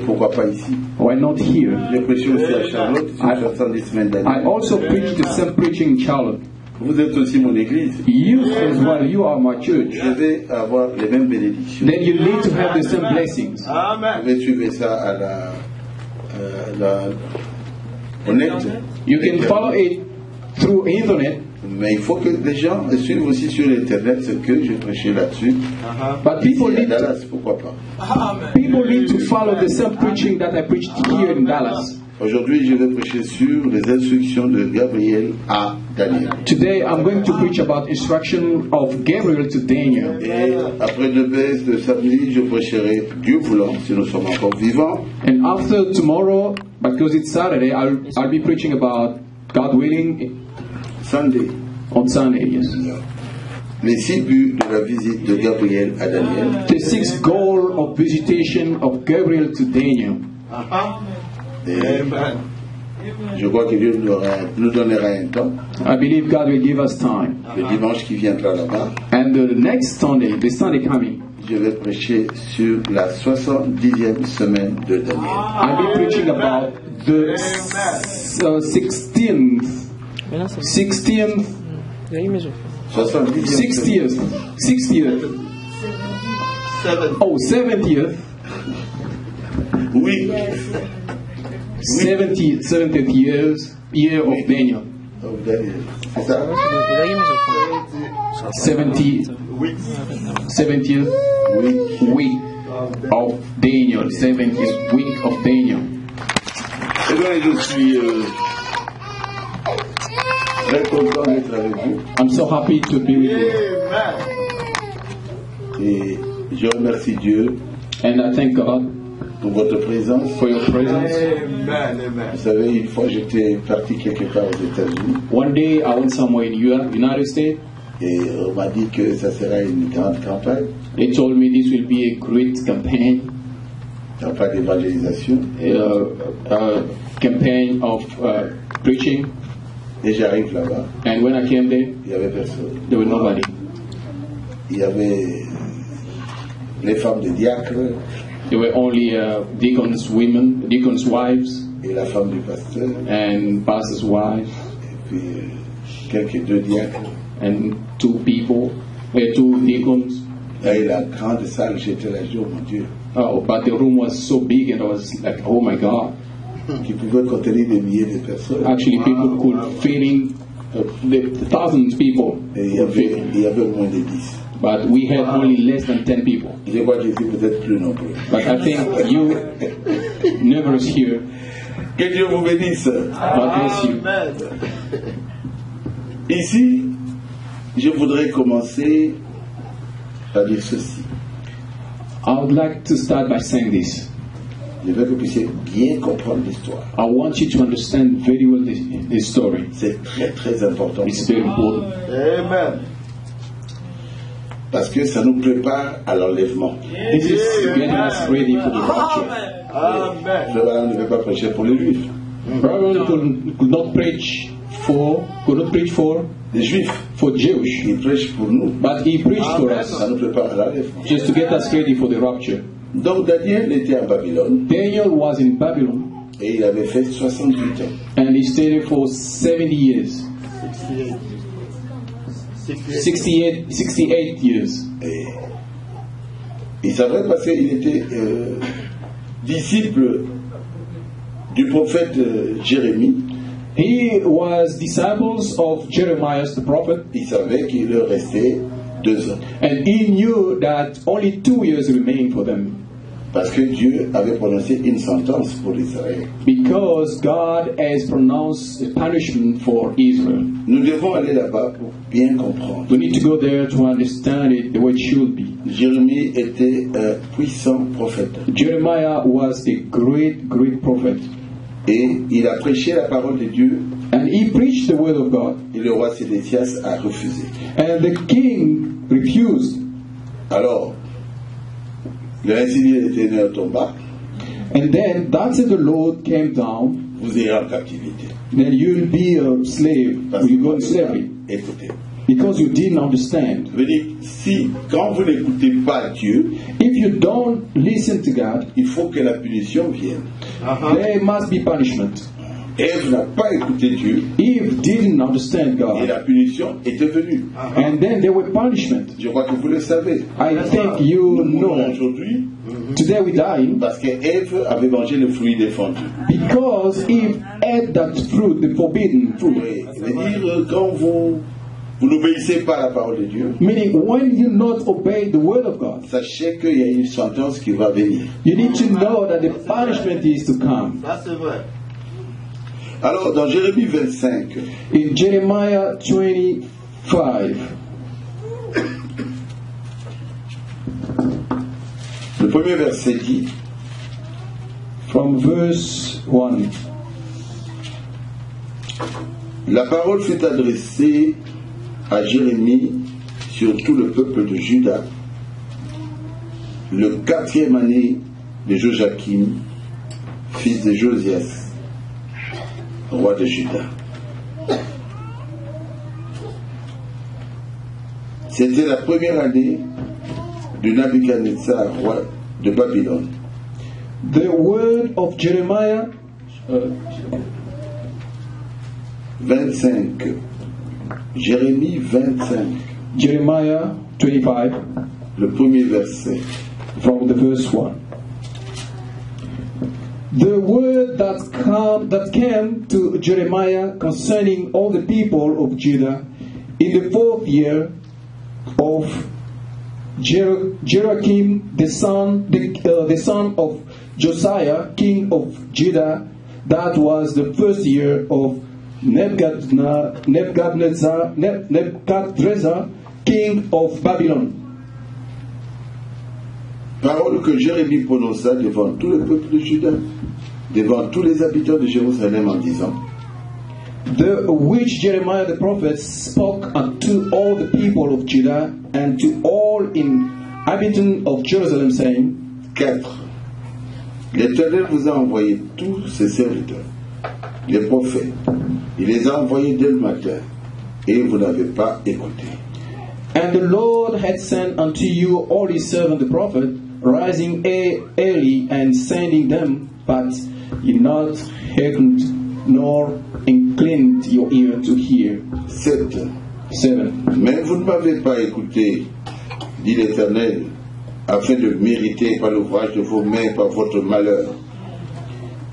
Pourquoi pas ici? Why not here? J'ai prêché aussi à Charlotte sur 70 semaines d'année. I also preach the same preaching in Charlotte. Vous êtes aussi mon église. You as well, you are my church. Je vais avoir les mêmes bénédictions. Then you need to have the same blessings. Je vais suivre ça à au net. You can follow it through internet. Mais il faut que les gens suivent aussi sur Internet ce que je prêchais là-dessus. But people Ici, à need Dallas, pourquoi pas? to follow the same preaching that I preached here in Dallas. Aujourd'hui, je vais prêcher sur les instructions de Gabriel à Daniel. Today I'm going to preach about instruction of Gabriel to Daniel. Et après le baisse de samedi, je prêcherai Dieu voulant, si nous sommes encore vivants. And after tomorrow, because it's Saturday, I'll be preaching about God willing Sunday. on Sunday. Yes. Les 6 buts de la visite de Gabriel à Daniel. The sixth goal of visitation of Gabriel to Daniel. Et je crois que Dieu nous donnera un temps. I believe God will give us time. Le dimanche qui viendra là-bas, And the next Sunday, the Sunday coming, je vais prêcher sur la 70e semaine de Daniel. I'll be preaching about the 16th 70e 70th Oui. 70th year of Daniel. C'est ça? 70th week of Daniel. 70th week of Daniel. Et bien, je suis très content d'être avec vous. I'm so happy to be with you. Et je remercie Dieu And I thank God pour votre présence. for your presence. Vous savez, une fois j'étais parti quelque part aux États-Unis One day I went somewhere in United States. et on m'a dit que ça sera une grande campagne They told me this will be a great campaign d'évangélisation. campaign of preaching. Et j'arrive là-bas, And when I came there, il n'y avait personne. there was nobody. Il y avait les femmes de diacre There were only deacons' women, deacons' wives, et la femme du pasteur, and pastors' wives, et puis quelques 2 diacres. and two deacons. Et la grande salle, j'étais là, oh mon Dieu, Oh, but the room was so big, and I was like, oh my God. qui pouvait contenir des milliers de personnes. Actually, people could fit in thousands of people. Et il y avait moins de 10. But we had only less than 10 people. Je crois que je suis peut-être plus nombreux. But I think you numerous here. Que Dieu vous bénisse. God bless you. Ici, je voudrais commencer par dire ceci. I would like to start by saying this. Je veux que vous puissiez bien comprendre l'histoire. I want you to understand very well this story. C'est très très important. It's very important. Amen. Parce que ça nous prépare à l'enlèvement. This is getting us ready for the rapture. Amen. Je ne vais pas prêcher pour les Juifs. Probably could not preach for Les Juifs, for Jewish, ils prêchent pour nous. but he preached for us Ça nous prépare à l'enlèvement. just to get us ready for the rapture. Donc Daniel était à Babylone Daniel was in Babylon et il avait fait 68 ans. and he stayed there for 70 years. 68 years. Et il savait parce qu'il était disciple du prophète Jérémie. He was disciples of Jeremiah the prophet, Il savait qu'il leur restait 2 ans. and he knew that only 2 years remained for them Parce que Dieu avait prononcé une sentence pour Israël. because God has pronounced a punishment for Israel. Nous devons aller là-bas pour bien comprendre. We need to go there to understand it the way it should be. Jérémie était un puissant prophète. Jeremiah was a great prophet, Et il a prêché la parole de Dieu and he preached the word of God, et le roi Sédécias a refusé. and the king refused. Alors, le insigne de l'Éternel tomba, And then that said the Lord came down, vous irez en captivité. then you'll be a slave, Parce will you que go in slavery? écoutez, because you didn't understand. Je veux dire, si, quand vous n'écoutez pas Dieu, If you don't listen to God, il faut que la punition vienne. there must be punishment. Ève n'a pas écouté Dieu Eve didn't understand et God, la punition était venue. and then there were punishment. Je crois que vous le savez. I think you Nous know mourons that. aujourd'hui Today we die parce qu'Ève avait mangé le fruit défendu. because Eve ate that fruit, the forbidden fruit. Oui, ça veut dire quand vous n'obéissez pas à la parole de Dieu, Meaning, when you not obey the word of God, sachez qu'il y a une sentence qui va venir. you need to know that the punishment is to come. Ça, c'est vrai. Alors, dans Jérémie 25, In Jeremiah 25, le premier verset dit, from verse 1, la parole fut adressée à Jérémie sur tout le peuple de Juda, le 4e année de Joachim, fils de Josias, roi de Juda. C'était la première année de Nabuchodonosor, roi de Babylone. the word of Jeremiah 25. Jérémie 25, Jeremiah 25, le premier verset. from the verse 1. The word that came to Jeremiah concerning all the people of Judah in the 4th year of Joachim, the son of Josiah, king of Judah, that was the 1st year of Nebuchadnezzar, king of Babylon. Parole que Jérémie prononça devant tout le peuple de Juda, devant tous les habitants de Jérusalem en disant, Which Jeremiah the prophet spoke unto all the people of Judah and to all inhabitants of Jerusalem, saying, 4. L'Éternel vous a envoyé tous ses serviteurs, les prophètes. Il les a envoyés dès le matin, et vous n'avez pas écouté. And the Lord had sent unto you all his servant the prophet, rising early and sending them, but ye not hearkened nor inclined your ear to hear. 7. 7. Mais vous ne m'avez pas écouté, dit l'Éternel, afin de mériter par l'ouvrage de vos mains, par votre malheur.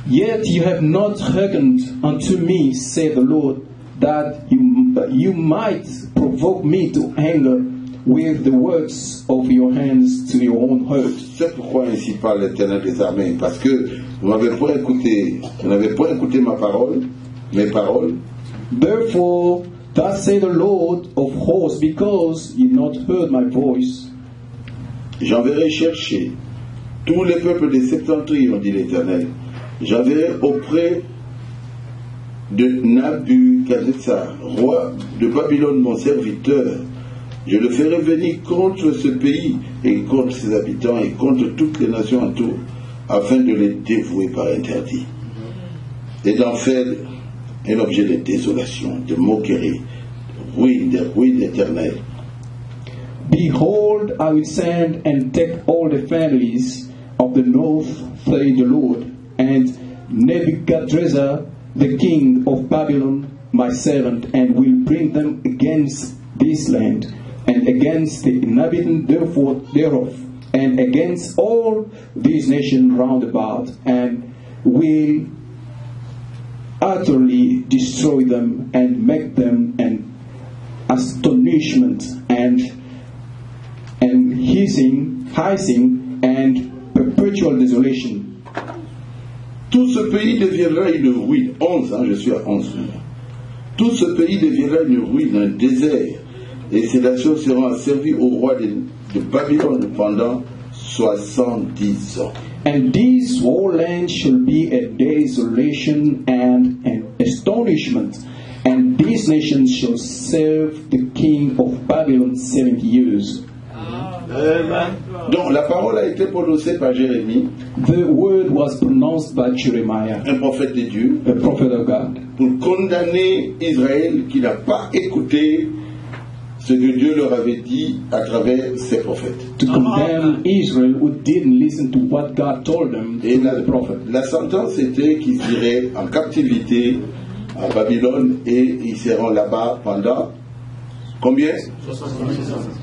Yet you have not hearkened unto me, saith the Lord, that you might provoke me to anger with the works of your hands to your own hurt. C'est pourquoi ainsi parle l'Éternel des armées, parce que vous n'avez pas écouté ma parole, mes paroles. Therefore, thus saith the Lord of hosts, because ye not heard my voice, J'enverrai chercher tous les peuples des septentrions, dit l'Éternel. J'enverrai auprès de Nabuchodonosor, roi de Babylone, mon serviteur. Je le ferai venir contre ce pays et contre ses habitants et contre toutes les nations autour, afin de les dévouer par interdit et d'en faire un objet de désolation, de moquerie, de ruine éternelle. Behold, I will send and take all the families of the north, saith the Lord, and Nebuchadnezzar, the king of Babylon, my servant, and will bring them against this land, and against the inhabitants thereof, and against all these nations round about, and will utterly destroy them, and make them an astonishment, and hissing, and perpetual desolation. Tout ce pays deviendra une ruine. 11, je suis à 11. Tout ce pays deviendra une ruine, un désert, et ces nations seront asservies au roi de Babylone pendant 70 ans. And this whole land shall be a desolation and an astonishment, and these nations shall serve the king of Babylon 70 years. Amen. Donc la parole a été prononcée par Jérémie, The word was pronounced by Jeremiah, un prophète de Dieu, a prophet of God, pour condamner Israël qui n'a pas écouté ce que Dieu leur avait dit à travers ses prophètes. To condemn Israel who didn't listen to what God told them Et through the prophet. la sentence était qu'ils iraient en captivité à Babylone et ils seront là-bas pendant combien?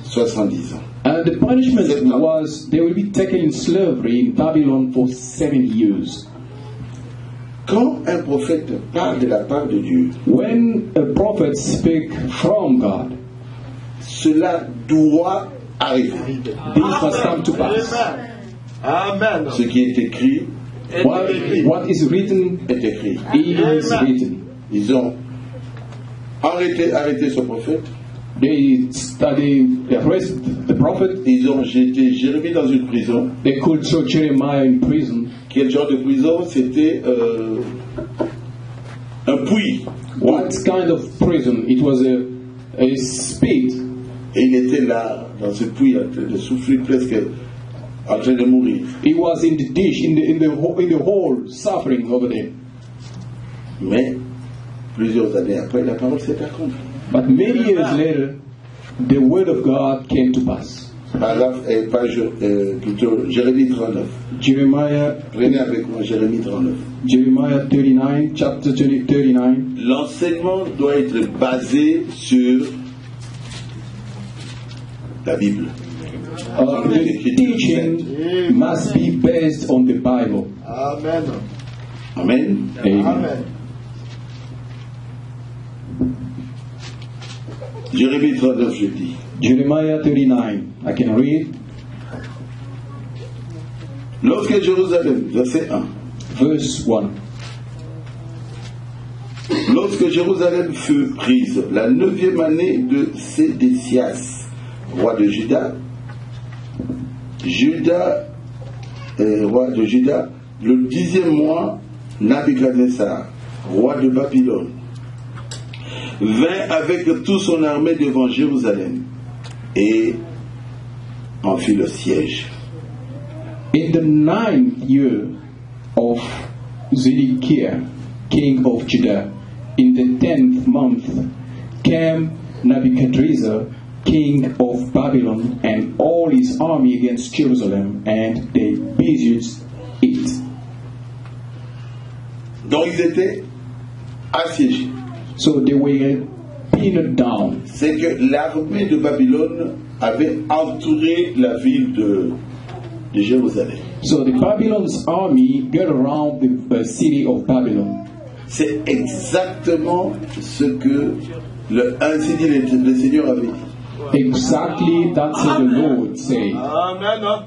70 ans. And the punishment was they will be taken in slavery in Babylon for 7 years. Quand un prophète parle de la part de Dieu, When a prophet speaks from God, cela doit arriver. this must come to pass. Amen. Ce qui est écrit What is written est écrit. is written. Ils ont arrêté ce prophète. They arrested the prophet. Ils ont jeté Jérémie dans une prison. They could throw Jeremiah in prison. Quel genre de prison? C'était un puits. What kind of prison? It was a spit. Et il était là, dans ce puits, en train de souffrir, presque en train de mourir. He was in the dish, in the hole, suffering over there. Mais, plusieurs années après, la parole s'est accomplie. But many years later, the word of God came to pass. Plutôt Jérémie 39. Jeremiah Prenez avec moi Jérémie 39. 39, chapter 39. L'enseignement doit être basé sur la Bible. The teaching must be based on the Bible. Amen. Amen. Amen. Jérémie 39, je dis. Jeremiah 39. I can read. Lorsque Jérusalem, verset 1. Verse 1. Lorsque Jérusalem fut prise, la 9e année de Sédécias, roi de Juda, roi de Juda, le 10e mois, Nabuchodonosor, roi de Babylone, vint avec toute son armée devant Jérusalem et en fit le siège. In the 9th year of Zedekiah, king of Judah, in the 10th month came Nebuchadnezzar, king of Babylon, and all his army against Jerusalem, and they besieged it. Donc ils étaient assiégés. So they were pinned down. C'est que l'armée de Babylone avait entouré la ville de Jérusalem. So the Babylon's army got around the city of Babylon. C'est exactement ce que ainsi dit le Seigneur avait dit. Exactly that's what the Lord said. Amen.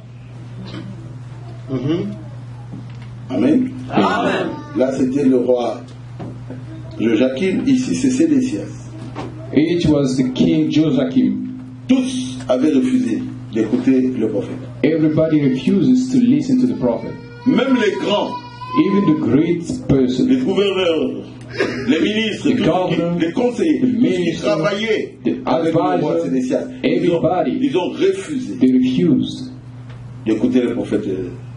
Amen. Amen. Là c'était le roi Joachim, ici c'est Sédécias. It was the king Joachim. Tous avaient refusé d'écouter le prophète. Everybody refuses to listen to the prophet. Même les grands, Even the great person, les gouverneurs, les ministres, the governor, les conseillers, the tous qui minister, travaillaient the avec le roi advisor, Sédécias, everybody, ils ont refusé they refused d'écouter le prophète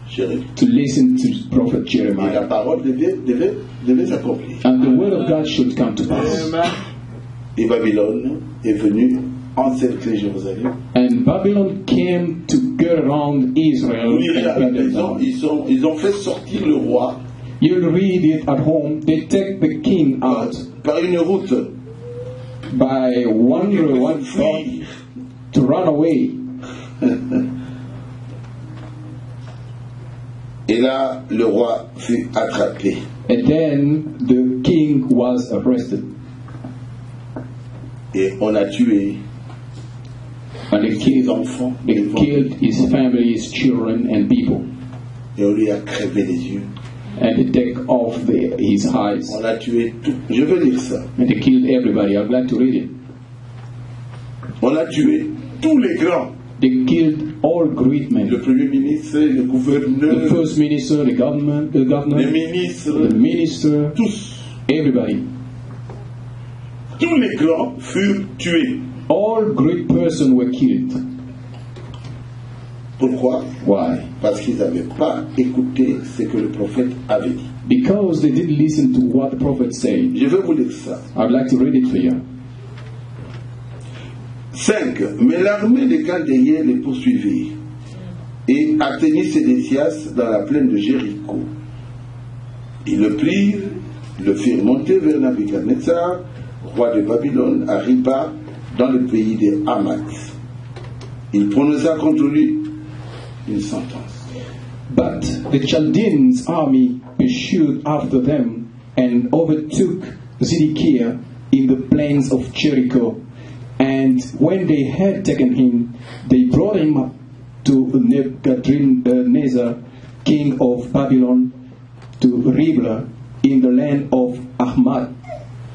Jérémie. to listen to the prophet Et la Jeremiah. parole devait s'accomplir. And the word of God should come to pass. Amen. Et Babylone est venue encercler Jérusalem. And Babylon came to get around Israel Vous lirez and avec bring them down. ils ont fait sortir le roi You'll read it at home. They take the king out par une route by one road fuir. to run away. Et là, le roi fut attrapé. And then the king was arrested. Et on a tué And they ses killed, enfants. they killed his family, his children, and people. Et on lui a crevé les yeux. And they take off his eyes. On a tué tout. Je veux dire ça. And they killed everybody. I'm glad to read it. On a tué tous les grands. They killed all great men. Le premier ministre, le The gouverneur, first minister, the governor, les ministres, the minister, tous. everybody. Tous les grands furent tués. All great persons were killed. Pourquoi? Why? Parce qu'ils n'avaient pas écouté ce que le prophète avait dit. Because they didn't listen to what the prophet said. Je veux vous lire ça. I'd like to read it for you. 5. Mais l'armée des Chaldéens les poursuivit et atteignit Sédécias dans la plaine de Jéricho. Ils le prirent, le firent monter vers Nabuchodonosor, roi de Babylone, à Riba, dans le pays des Hamath. Il prononça contre lui une sentence. But the Chaldeans' army pursued after them and overtook Zedekiah in the plains of Jericho. And when they had taken him, they brought him up to Nebuchadnezzar, king of Babylon, to Riblah in the land of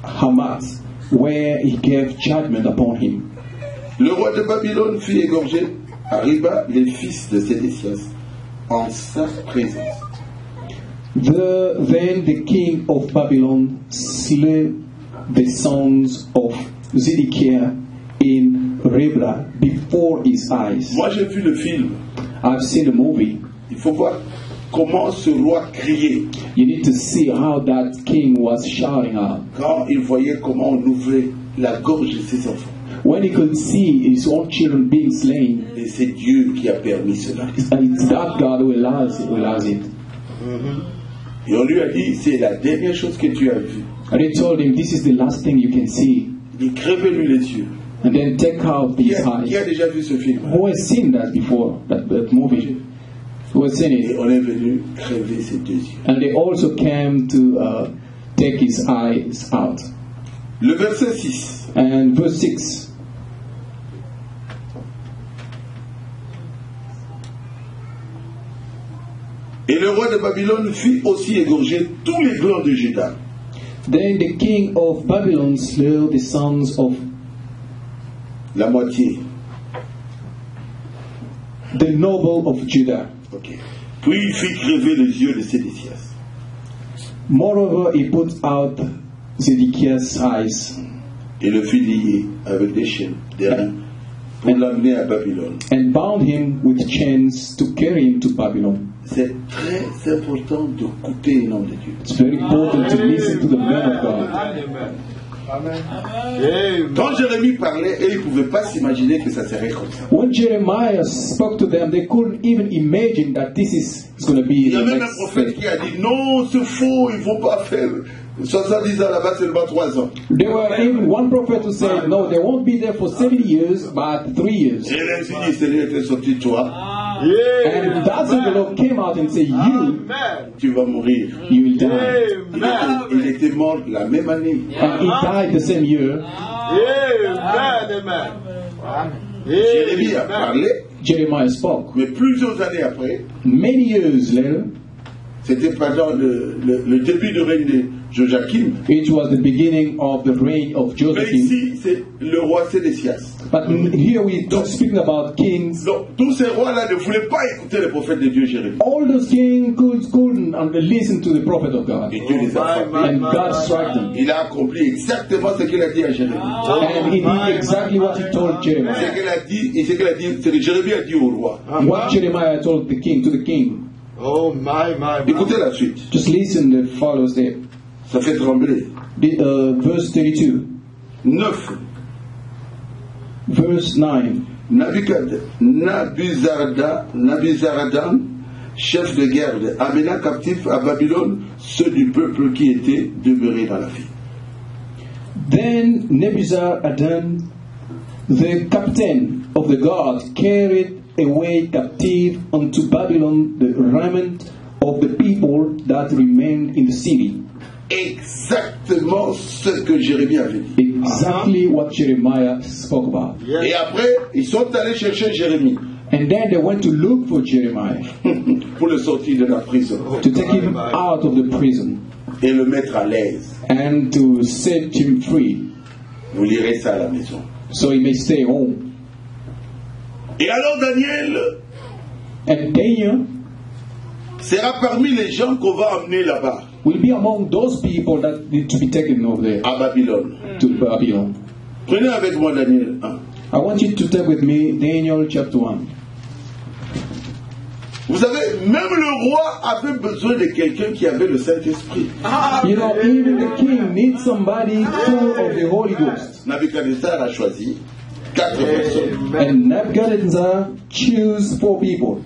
Hamath, where he gave judgment upon him. Le roi de Babylone fit égorger à Riba les fils de Sédécias en sa présence. Then the king of Babylon slew the sons of Zedekiah in Riblah before his eyes. Moi j'ai vu le film. I've seen the movie. Il faut voir comment ce roi criait You need to see how that king was shouting out. quand il voyait comment on ouvrait la gorge de ses enfants. When he could see his own children being slain, Et c'est Dieu qui a permis cela. it's that God who allows it. Et on lui a dit, c'est la dernière chose que tu as vue. And they told him, this is the last thing you can see. Il dit, crevez-lui les yeux. And then take out Qui his a eyes. déjà vu ce film? Who has seen that before, that movie? Who has seen Et it? on est venu crever ses deux yeux. And they also came to take his eyes out. Le verset 6. And verse 6. Et le roi de Babylone fit aussi égorger tous les glands de Juda. Then the king of Babylon slew the sons of La moitié. the noble of Judah. Ok. Puis il fit crever les yeux de Sédécias. Moreover, he put out Zedekiah's eyes Et le fit lier avec des chaînes, des reins, pour l'amener à Babylone. and bound him with chains to carry him to Babylon. C'est très important de écouter le nom de Dieu. It's very important to listen to the man of God. Amen. Amen. Quand Jérémie parlait, eux, ils ne pouvaient pas s'imaginer que ça serait comme ça. When Jeremiah spoke to them, they couldn't even imagine that this is going to be Il y a the même un next prophète step. qui a dit non, c'est faux, il ne faut pas faire 70 ans là-bas, seulement 3 ans. There were even one prophet who said, no, they won't be there for 70 years, but 3 years. Et là, il dit, Seigneur, était sorti de toi, And that's when the Lord came out and said, Amen. tu vas mourir. you will die. Il était mort la même année. And he died the same year. Amen. Jérémie a parlé, Jeremiah spoke. mais plusieurs années après, Many years later, c'était pendant le début de règne de Joachim. it was the beginning of the reign of Mais Joachim. ici, c'est le roi Sédécias. But here we talk speaking about kings. Donc, tous ces rois-là ne voulaient pas écouter le prophète de Dieu, Jérémie. All those kings couldn't listen to the prophet of God. Et Dieu les a frappés. And God struck them. Il a accompli exactement ce qu'il a dit à Jérémie. And he did exactly what he told Ce Jeremiah. qu'il a dit, et ce qu'il a dit, c'est que Jérémie a dit au roi. What Jeremiah told the king, to the king. Oh my. Écoutez la suite. Just listen, that follows there. Ça fait trembler. Verse 32. 9. Verse 9. Nabuzaradan, chef de guerre, amena captifs à Babylone ceux du peuple qui étaient demeurés dans la ville. Then Nebuzaradan, the captain of the guard, carried away captive unto Babylon the remnant of the people that remained in the city. Exactement ce que Jérémie avait dit. Exactly what Jeremiah spoke about. Et après, ils sont allés chercher Jérémie And then they went to look for Jeremiah pour le sortir de la prison to take him out of the prison et le mettre à l'aise. and to set him free Vous lirez ça à la maison. so he may stay home. Et alors Daniel And Daniel sera parmi les gens qu'on va emmener là-bas, will be among those people that need to be taken over there à Babylone. to Babylon. Prenez avec moi Daniel 1. I want you to take with me Daniel chapter 1. Vous savez, même le roi avait besoin de quelqu'un qui avait le Saint-Esprit. You know, even the king needs somebody full of the Holy Ghost. Nabuchodonosor a choisi 4 personnes. And Nebuchadnezzar chose 4 people.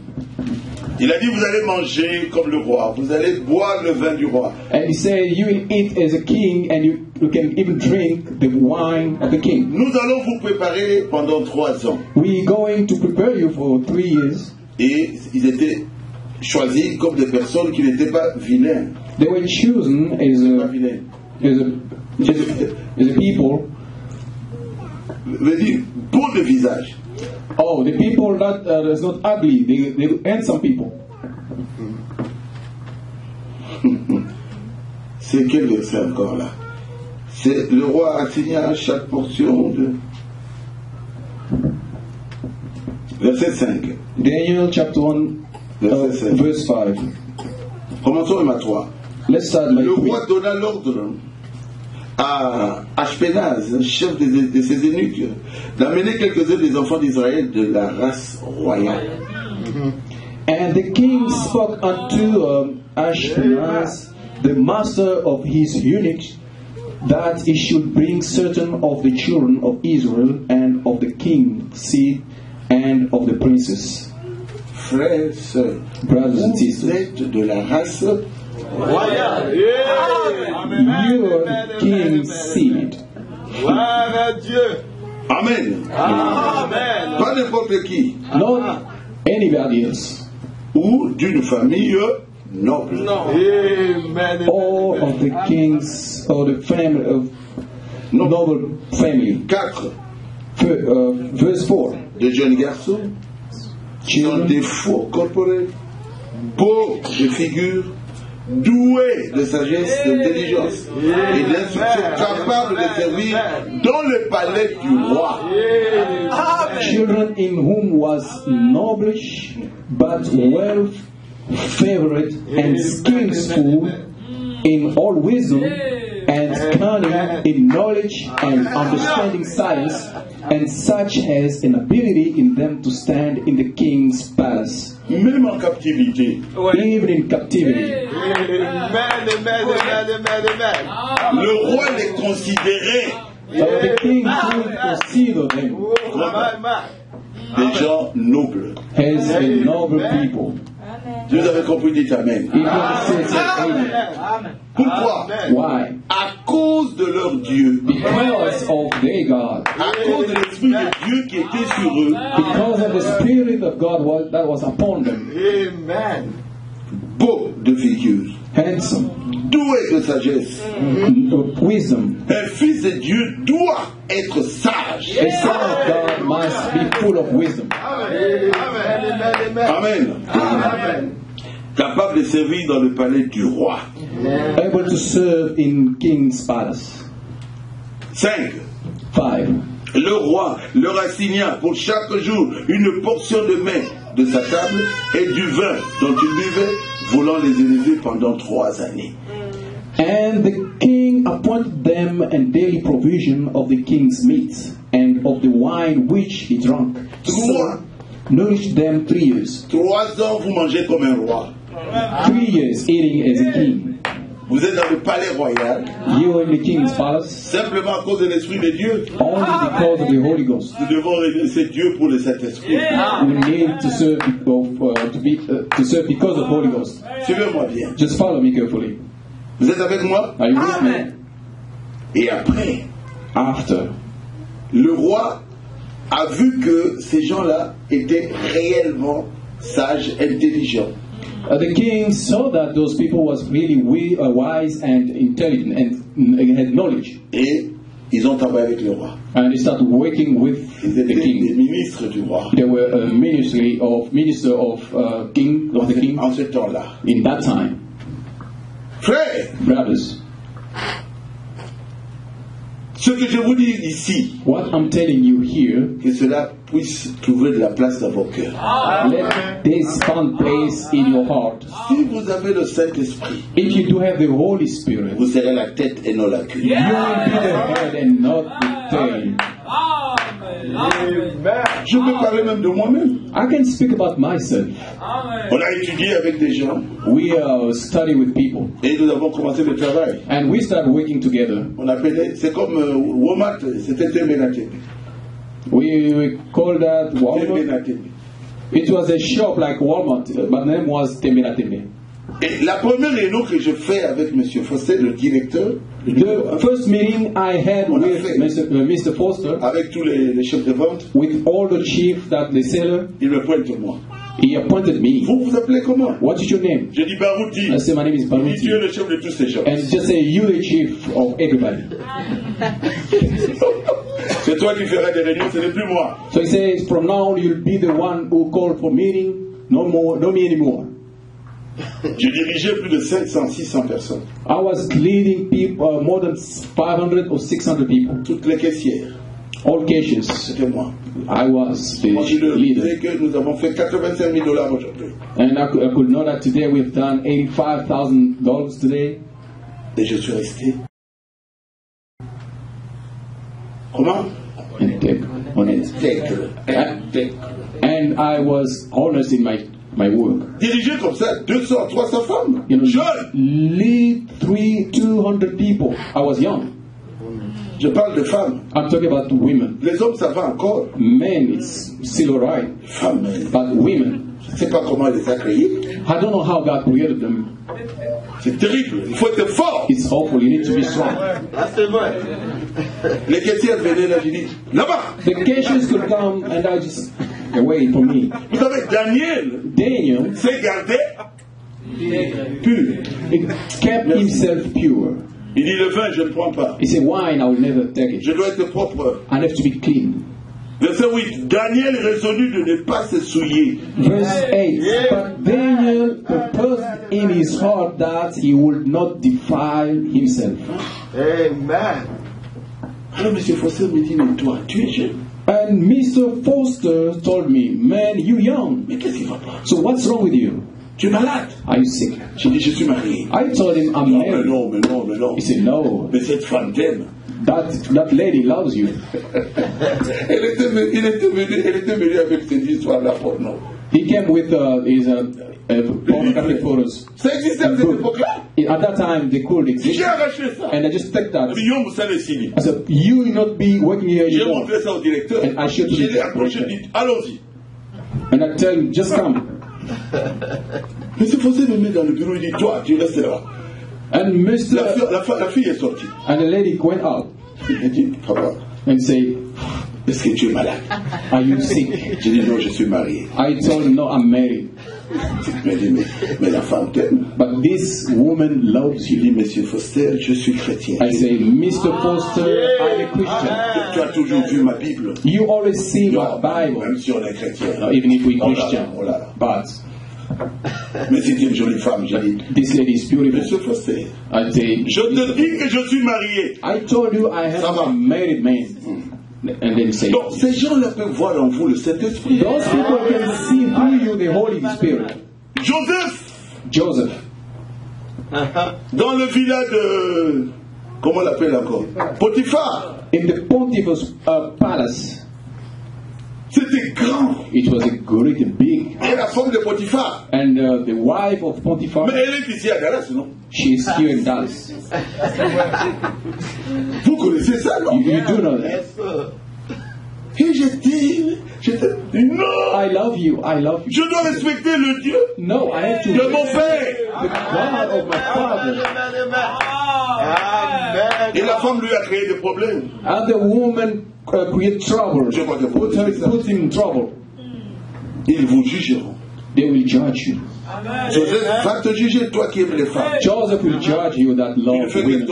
Il a dit, vous allez manger comme le roi, vous allez boire le vin du roi. And he said, you will eat as a king, and you can even drink the wine of the king. Nous allons vous préparer pendant 3 ans. We are going to prepare you for 3 years. Et ils étaient choisis comme des personnes qui n'étaient pas vilaines. They were chosen Pas as vilaines. a people. Veut dire, beaux de visage. Oh, the people that is not ugly, they handsome people. C'est quel verset encore là? C'est le roi assigna chaque portion de... Verset 5. Daniel chapter 1, Verset 5. verse 5. Commençons même à 3. Let's start by Le 3. roi donna l'ordre à Ashpenaz, chef de ses eunuques, d'amener quelques-uns des enfants d'Israël de la race royale. And the king spoke unto Ashpenaz, the master of his eunuchs, that he should bring certain of the children of Israel and of the king's seed and of the princes. Frères, sœurs, Brothers and vous sisters, êtes de la race Royal. you are the king's seed. Gloire à Dieu. Amen. Amen. Pas n'importe qui. Not anybody else. Ou d'une famille noble. Amen. All of the kings or the family of noble family. 4. Verse 4. De jeunes garçons qui ont des faux corporels, beaux de figure, doués de sagesse, d'intelligence et d'instruction, capables de servir dans le palais du roi. Children in whom was knowledge, but well favored and skillful in all wisdom and cunning in knowledge and understanding science, and such has an ability in them to stand in the king's palace, Même en captivité, even in captivity. le roi les considérait But the king would consider them des gens nobles. as a noble people. Si vous avez compris, dites Amen. If you understand, say amen. Pourquoi? Why? À cause de leur Dieu, Because of their God. à cause de l'Esprit de Dieu qui était sur eux, Because of the Spirit of God that was upon them. Amen. beaux de figure, Handsome. doués de sagesse. Wisdom. Un fils de Dieu doit être sage. A son of God must be full of wisdom. Amen. Capable de servir dans le palais du roi. Able to serve in king's palace. 5. 5. Le roi leur assigna pour chaque jour une portion de mets de sa table et du vin dont ils buvaient, voulant les élever pendant 3 années. And the king appointed them a daily provision of the king's meat and of the wine which he drank. So nourished them 3 years. 3 ans, vous mangez comme un roi. 3 years eating as a king. Vous êtes dans le palais royal, You are in the king's palace simplement à cause de l'Esprit de Dieu. only because of the Holy Ghost. Nous devons remercier Dieu pour le Saint-Esprit. We need to serve to serve because of Holy Ghost. Suivez-moi bien. Just follow me carefully. Vous êtes avec moi? Are you with me? Et après, After le roi a vu que ces gens-là étaient réellement sages, intelligents. the king saw that those people was really wise and intelligent and had knowledge, Et ils ont travaillé avec le roi. and he started working with Ils the étaient des king. ministres du roi. They were a minister of king of the king En ce temps-là. in that time. Frères, Brothers, ce que je vous dis ici, what I'm telling you here, que cela puisse trouver de la place dans vos cœurs. let this find place in your heart. Si vous avez le Saint-Esprit, If you do have the Holy Spirit, vous serez la tête et non la queue. you will be the head and not the tail. Je peux parler même de moi-même. I can speak about myself. On a étudié avec des gens We study with people, et nous avons commencé le travail. and we start working together. On appelait, c'est comme Walmart, c'était un ménager. We called that Walmart. Tembena Tembe. It was a shop like Walmart, but the name was Tembena Tembe. Et la première réunion que je fais avec M. Foster, le directeur, The first meeting I had On a with fait. Mr. Foster, avec tous les chefs de vente, with all the chief that the seller, il me pointe moi. he appointed me. Vous vous appelez comment? What is your name? Je dis Barouti. I said, my name is Il dit, tu es Baruti. le chef de tous ces gens. And just say, you the chief of everybody. C'est toi qui feras des réunions, ce n'est plus moi. So he says, from now on, you'll be the one who called for meeting. No more, no me anymore. Je dirigeais plus de 500, 600 personnes. I was leading people, more than 500 or 600 people. Toutes les caissières, All cases. c'était moi. I was the Moi, je leur leader. disais que nous avons fait 85 000 $ aujourd'hui. And I could know that today we've done $85,000 today. Et je suis resté. Comment? Intègre. And I was honest in my work. Diriger comme ça 200, 300 femmes. You know, Jeunes. lead 200 people. I was young. Je parle de femmes. I'm talking about women. Les hommes, ça va encore. Men, it's still alright. Femmes, But women, je ne sais pas comment elle les a créées. I don't know how God created them. C'est terrible. Il faut être fort. It's awful. You need to be strong. Ah, c'est vrai. Les caissières venaient là, j'ai dit, là-bas. The cases could come and I just away from me. Vous savez, Daniel Daniel, s'est gardé pur. he kept himself pure. Il dit, le vin, je ne prends pas. He said, wine, I will never take it. Je dois être propre. I have to be clean. Verset 8. Daniel résolut de ne pas se souiller. Verse 8. But Daniel purposed in his heart that he would not defile himself. Amen. Alors, M. Foster me dit, mais toi, tu es jeune. And Mr. Foster told me, man, you young. Mais qu'est-ce qui va pas? So what's wrong with you? Tu es malade. Are you sick? J'ai dit, je suis marié. I told him I'm Non, mais married. non, mais non, mais non. He said, no, Mais cette femme t'aime. that lady loves you. Elle était venue avec ces histoires-là pour nous. He came with his pornographic photos. Ça existait à cette époque-là. At that time, they could exist. J'ai arraché ça. And I just took that. Million Moussa Lessini. I said, you will not be working here J'ai anymore. montré ça au directeur. And I showed to J'ai the dit, approchez, director. dit, allons-y. And I tell him, just come. Monsieur Fossé me met dans le bureau, il dit, toi, tu restes là. And La fille est sortie. and the lady went out Il a dit, papa, and say, est-ce que tu es malade? are you sick? J'ai dit, non, je suis marié. I told him, no, I'm married. Il m'a dit, mais la femme t'aime. But this woman loves J'ai you. dit, monsieur Foster, je suis chrétien. I say, Mr. Foster, I'm a Christian. Tu as toujours vu ma Bible. You always see my Non, Bible, même si on est chrétien. even if we're Oh là là, Christian. oh là là. But Mais c'était une jolie femme. J'ai dit, this lady is beautiful. monsieur Foster, I say, je te dis que je suis marié. I told you I Ça have va. a married man. And then say, Donc, ces gens-là peuvent voir en vous le Saint-Esprit. those people can see through you the Holy Spirit. Joseph, Joseph, dans le village de... Comment on l'appelle encore? Potiphar. in the Pontiphus palace, C'était grand. it was a great and big. Et la femme de Potiphar. And the wife of Potiphar, Mais elle est ici à Dallas, non? she is here in Dallas. Vous connaissez ça, non? You do know that. Yes, sir. Et j'étais... Non! I love you, I love you. Je dois respecter le Dieu No, I have to de mon respect père. the God of my father. Amen. Et la femme lui a créé des problèmes. And the woman create trouble, Je crois que vous put connaissez ça. him in trouble. Ils vous jugeront. They will judge you. Joseph va te juger, toi qui aimes les femmes. Joseph will judge you that Il ne love fait que women.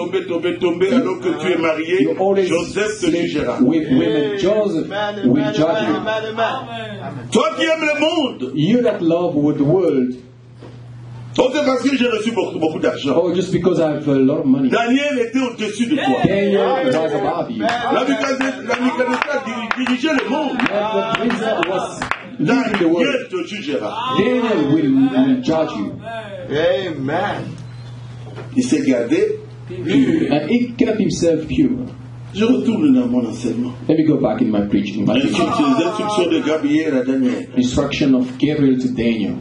tomber alors que tu es marié. You always Joseph te sleep jugera. with women. Joseph will judge you. Toi qui aimes le monde. You that love with the world, Oh, c'est parce que j'ai reçu beaucoup d'argent. oh, just because I have a lot of money. Daniel était au-dessus de toi. Daniel was above you. Nebuchadnezzar dirigeait le monde. Nebuchadnezzar was leading the world. Daniel te jugera. Daniel will judge you. Amen. Il s'est gardé pur. And he kept himself pure. Je retourne dans mon enseignement. Let me go back in my preaching. My teaching. Les instructions de Gabriel à Daniel. Instruction of Gabriel to Daniel.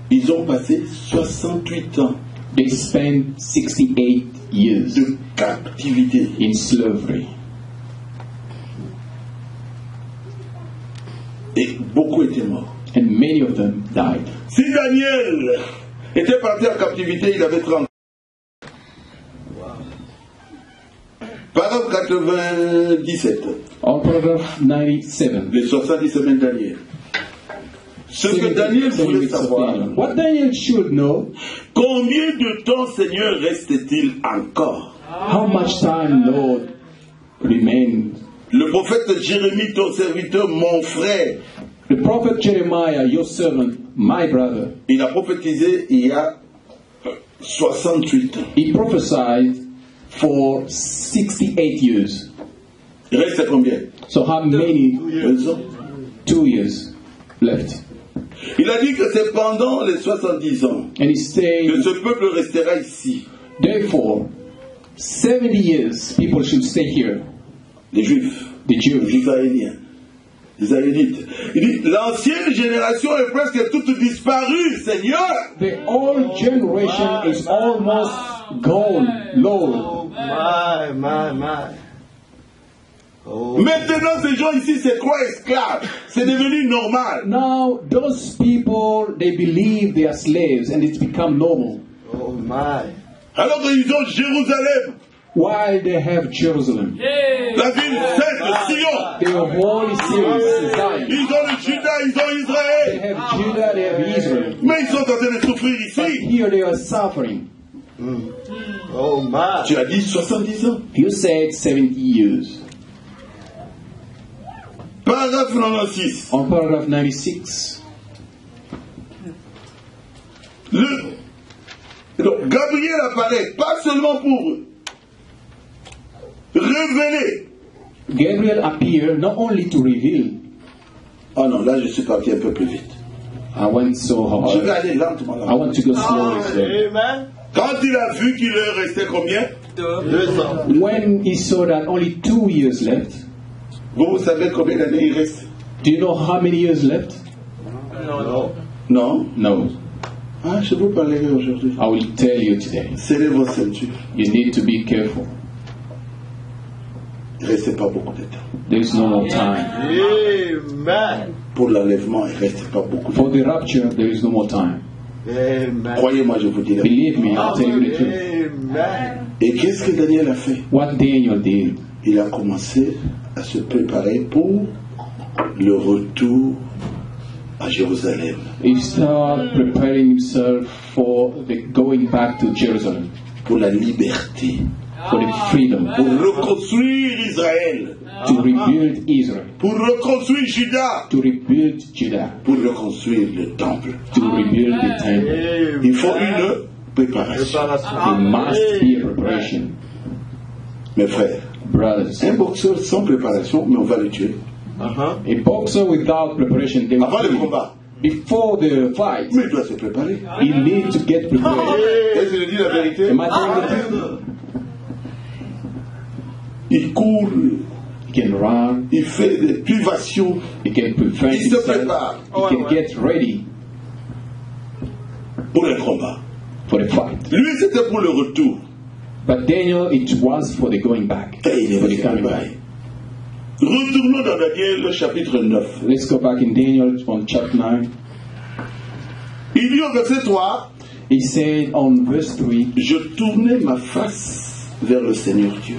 Ils ont passé 68 ans They spent 68 years de captivité. in slavery. Et beaucoup étaient morts. and many of them died. Si Daniel était parti en captivité, il avait 30 ans. Paragraphe 97. On paragraph 97. Les 70 semaines de Daniel. Ce que Daniel voulait savoir, What Daniel should know, combien de temps, Seigneur, reste-t-il encore? how much time, Lord, remains. Le prophète Jérémie, ton serviteur, mon frère, The prophet Jeremiah, your servant, my brother, il a prophétisé il y a 68 ans. he prophesied for 68 years. Il reste combien? So how many? 2 ans. 2 years left. Il a dit que c'est pendant les 70 ans And he said, que ce peuple restera ici. therefore, 70 years people should stay here, Les Juifs, the les Jews. Israéliens, les Israélites. Il dit, l'ancienne génération est presque toute disparue, Seigneur. The old generation is almost gone, Lord. Oh, my. Oh. Maintenant, ces gens ici, c'est quoi esclaves? C'est devenu normal. Now, those people, they believe they are slaves and it's become normal. Oh, my. Alors qu'ils ont Jérusalem, While they have Jerusalem, la ville sainte, Sion. the holy city, Zion. Ils ont le Juda, ils ont They Israël. have Judah, they have Israel. Mais ils sont en train de souffrir But ici. here they are suffering. Oh, my. Tu as dit 70 ans. You said 70 years. Paragraphe 96. On paragraph 96, Donc, Gabriel apparaît pas seulement pour révéler. Gabriel appeared not only to reveal. Oh non, là je suis parti un peu plus vite. I went so Je vais hard. aller lentement là. I want to go slowly. Sir. Amen. Quand il a vu qu'il leur restait combien? 200. When he saw that only 2 years left, Vous savez combien d'années il reste? do you know how many years left? No. Non? No. Ah, je vous parlerai aujourd'hui. I will tell you today. Serrez vos ceintures. You need to be careful. Il ne restait pas beaucoup de temps. There is no more time. Amen. Pour l'enlèvement, il ne restait pas beaucoup de temps. For the rapture, there is no more time. Amen. Croyez-moi, je vous dis la vérité. Believe me, I'll tell you the truth. Amen. Et qu'est-ce que Daniel a fait? What Daniel did, Il a commencé à se préparer pour le retour à Jérusalem. he started preparing himself for the going back to Jerusalem, Pour la liberté. for the freedom, Pour reconstruire Israël. to rebuild Israel, Pour reconstruire Juda. to rebuild Judah, Pour reconstruire le temple. to rebuild the temple. Il faut une préparation. There must be a preparation. Mes frères, Brothers, un boxeur sans préparation, mais on va le tuer. a boxer without preparation, they will Avant le kill him. combat. Before the fight, Mais il doit se préparer. he needs to get prepared. Est-ce que je dis la vérité? Am I telling the truth? Il court, He can run, il fait des privations, he can prevent il se himself, prépare he can get ready pour le combat. for the fight. Lui, c'était pour le retour. But Daniel, it was for the going back, Et il est for the resté coming préparé. back. Retournons dans Daniel, chapitre 9. Let's go back in Daniel on chapter 9. Il dit au verset 3, He said on verse 3, je tournai ma face vers le Seigneur Dieu,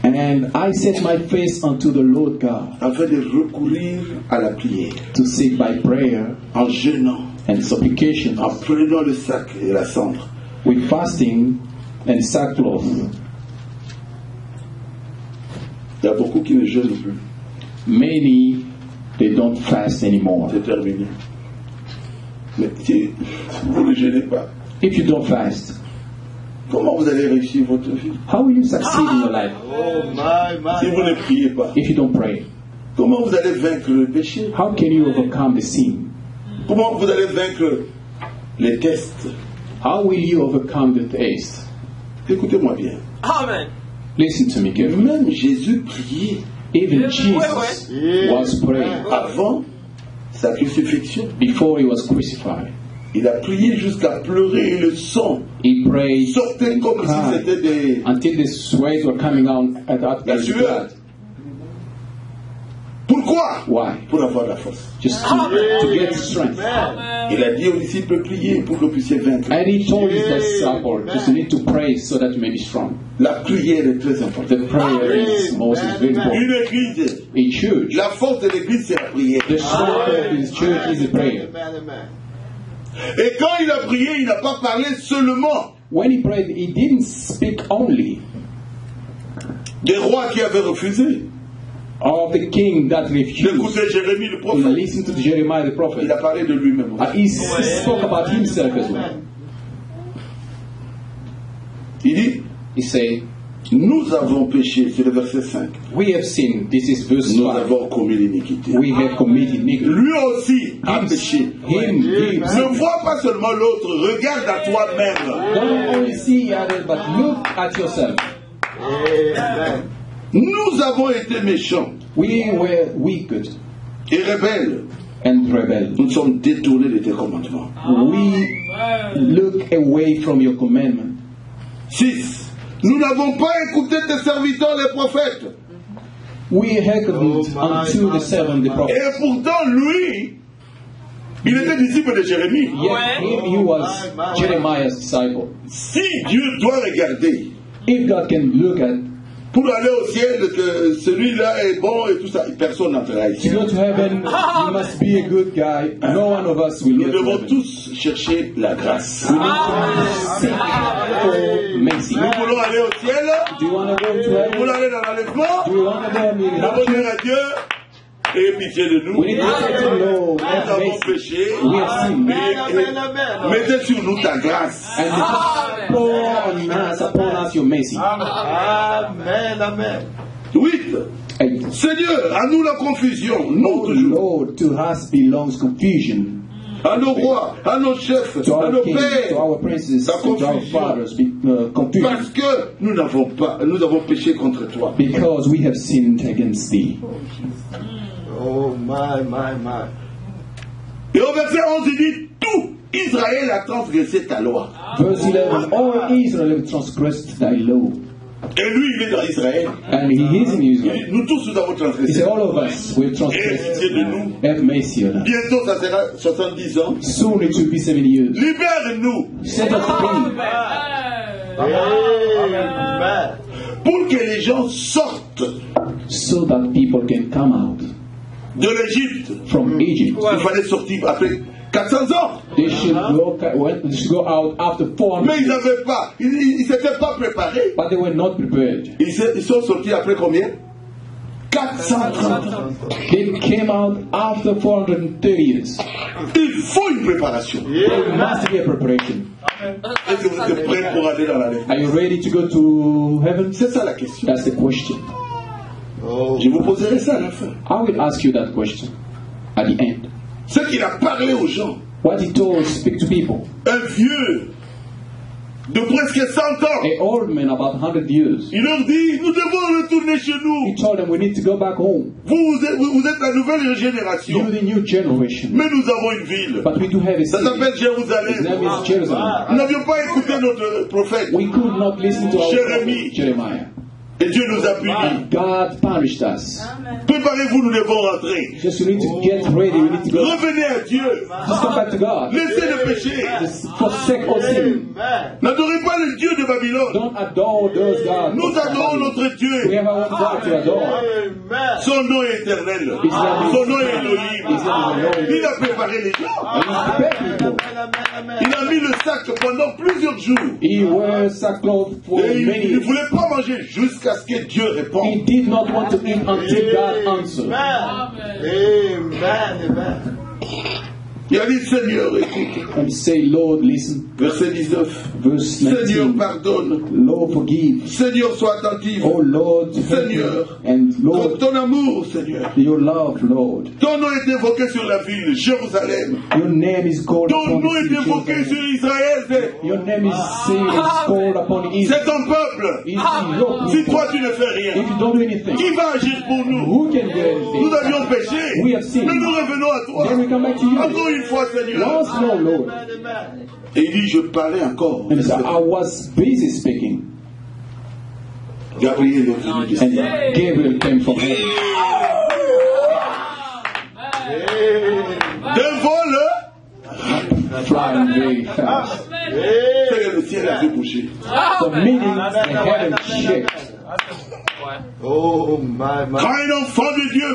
and I set my face unto the Lord God afin de recourir à la prière, to seek by prayer en jeûnant, and supplication, en prenant le sac et la cendre. with fasting and sackcloth. Il y a beaucoup qui ne jeûnent plus. Many, they don't fast anymore. C'est terminé. Mais si vous ne jeûnez pas, If you don't fast, comment vous allez réussir votre vie? how will you succeed in your life? Oh, my. Si vous ne priez pas, If you don't pray, comment vous allez vaincre le péché? how can you overcome the sin? Comment vous allez vaincre les tests? How will you overcome the taste? Écoutez-moi bien. Listen to me carefully. Même Jésus priait Even Jesus was praying avant sa crucifixion. before he was crucified. Il a prié jusqu'à pleurer et le sang He prayed sortait comme si c'était des... until the sweat were coming out at La his sueur. blood. Pourquoi Pourquoi? Why? Pour avoir la force. Just to get strength. Il a dit aux disciples, priez pour que vous puissiez vaincre. And he told his disciples, just you need to pray so that you may be strong. La prière est très importante. The prayer is very important. Une église, A church, la force de l'église, c'est la prière. the strength of his church is a prayer. Et quand il a prié, il n'a pas parlé seulement When he prayed, he didn't speak only des rois qui avaient refusé of the king that refused d'écouter Jérémie le to prophète. listen to Jeremiah the prophet. Il a parlé de lui-même. He spoke about himself as well. Il dit, He said, nous avons péché, c'est le verset 5. we have sinned. This is verse Nous 5. avons commis l'iniquité. We have committed iniquity. Lui aussi a péché. Him, Ne vois pas seulement l'autre, regarde à toi-même. don't only see others, but look at yourself. Nous avons été méchants We were wicked et rebelles. and rebel. Nous sommes détournés de tes commandements. We look away from your commandment. 6. Nous n'avons pas écouté tes serviteurs les prophètes. We hearkened unto the servant the prophet. Et pourtant, lui, il était disciple de Jérémie. Yet he was Jeremiah's disciple. Si Dieu doit regarder If God can look at pour aller au ciel, que celui-là est bon et tout ça, personne n'entrera to ici. go to heaven, you must be a good guy. No one of us will Nous go to devons heaven. tous chercher la grâce. We need to seek for mercy. Nous voulons aller au ciel, Do you want to go to nous heaven? voulons aller dans l'enlèvement, Do you want to go in nous the devons rapture? dire à Dieu, ayez pitié de nous. We need to say to the Lord, Nous have avons mercy. péché. We have sinned. Mettez sur nous ta grâce. And just pour upon us your mercy. Amen, amen. 8. 8. Seigneur, à nous la confusion, nous Oh toujours. Lord, to us belongs confusion. À nos rois, à nos chefs, To à our nos kings, to pères. our princes, La to our confusion. fathers, confusion. Parce que nous avons péché contre toi. Because we have sinned against thee. Oh, my. Et au verset 11, il dit, tout Israël a transgressé ta loi. Verse 11, all Israel have transgressed thy law. Et lui, il est dans Israël. And he is in Il Israel. dit, nous tous, nous avons He transgressé. said, all of us will Et transgress. pitié de nous. Have mercy on us. Bientôt, ça sera 70 ans. Soon it will be 70 years. Libère-nous Set us free. Amen. pour que les gens sortent So that people can come out de l'Égypte. from Egypt. Il fallait sortir après 400 ans. They should go out after 400 Mais ils years. n'avaient pas, ils s'étaient pas préparés. But they were not prepared. Ils sont sortis après combien? 430 ans. They came out after 430 years. Il faut une préparation. There must be a preparation. Est-ce que vous êtes prêts pour aller dans la lèvre? Are you ready to go to heaven? C'est ça la question. That's the question. Je vous poserai ça à la fin. I will ask you that question at the end. Ce qu'il a parlé aux gens, What he told, speak to people. un vieux de presque 100 ans, An old man about 100 years. il leur dit, nous devons retourner chez He nous. told them we need to go back home. Vous êtes la nouvelle génération. You're the new generation. Mais nous avons une ville. But we do have a Ça city. s'appelle His name Jérusalem. is Jerusalem. Nous n'avions pas écouté notre prophète. We could not listen to our Jérémie. prophet Jeremiah. Et Dieu nous a punis. God punished us. Préparez-vous, nous devons rentrer. Just we need to get ready. We need to go. Revenez à Dieu. Just come back to God. Laissez le péché. Just forsake all sin. N'adorez pas le Dieu de Babylone. Don't adore those gods. Nous adorons notre We Dieu. have our own God to adore. Son nom est éternel. Son nom est Elohim. Il a préparé les gens. And He prepared people. Il a mis le sac pendant plusieurs jours. He wears sackcloth for Et il many ne years. voulait pas manger jusqu'à ce que Dieu He réponde. did not want to eat until God answered. Amen. Il a dit, Seigneur, écoute. And say, Lord, listen. Verset 19. Verse Seigneur, 19. pardonne. Lord, forgive. Seigneur, sois attentif. Oh Lord, Seigneur. and Lord, Ton amour, Seigneur. your love, Lord. Ton nom est évoqué sur la ville, Jérusalem. Your name is called Ton upon nom est the évoqué children. sur Israël. Your name is called upon C'est Israel. ton peuple. It's your Si people. toi tu ne fais rien, If you don't do anything, qui va agir pour nous? who can do Nous anything? avions péché, We have sinned. mais nous revenons à toi. Then we come back to you. Encore une fois, Seigneur. Once more, Lord. Et il dit, je parlais encore. And so I was busy speaking, Gabriel est venu du and ciel. Gabriel came from heaven. d'un vol, flying very fast. c'est que le ciel a vu bouger. So meaning the heaven shakes. Oh my. Quand un enfant de Dieu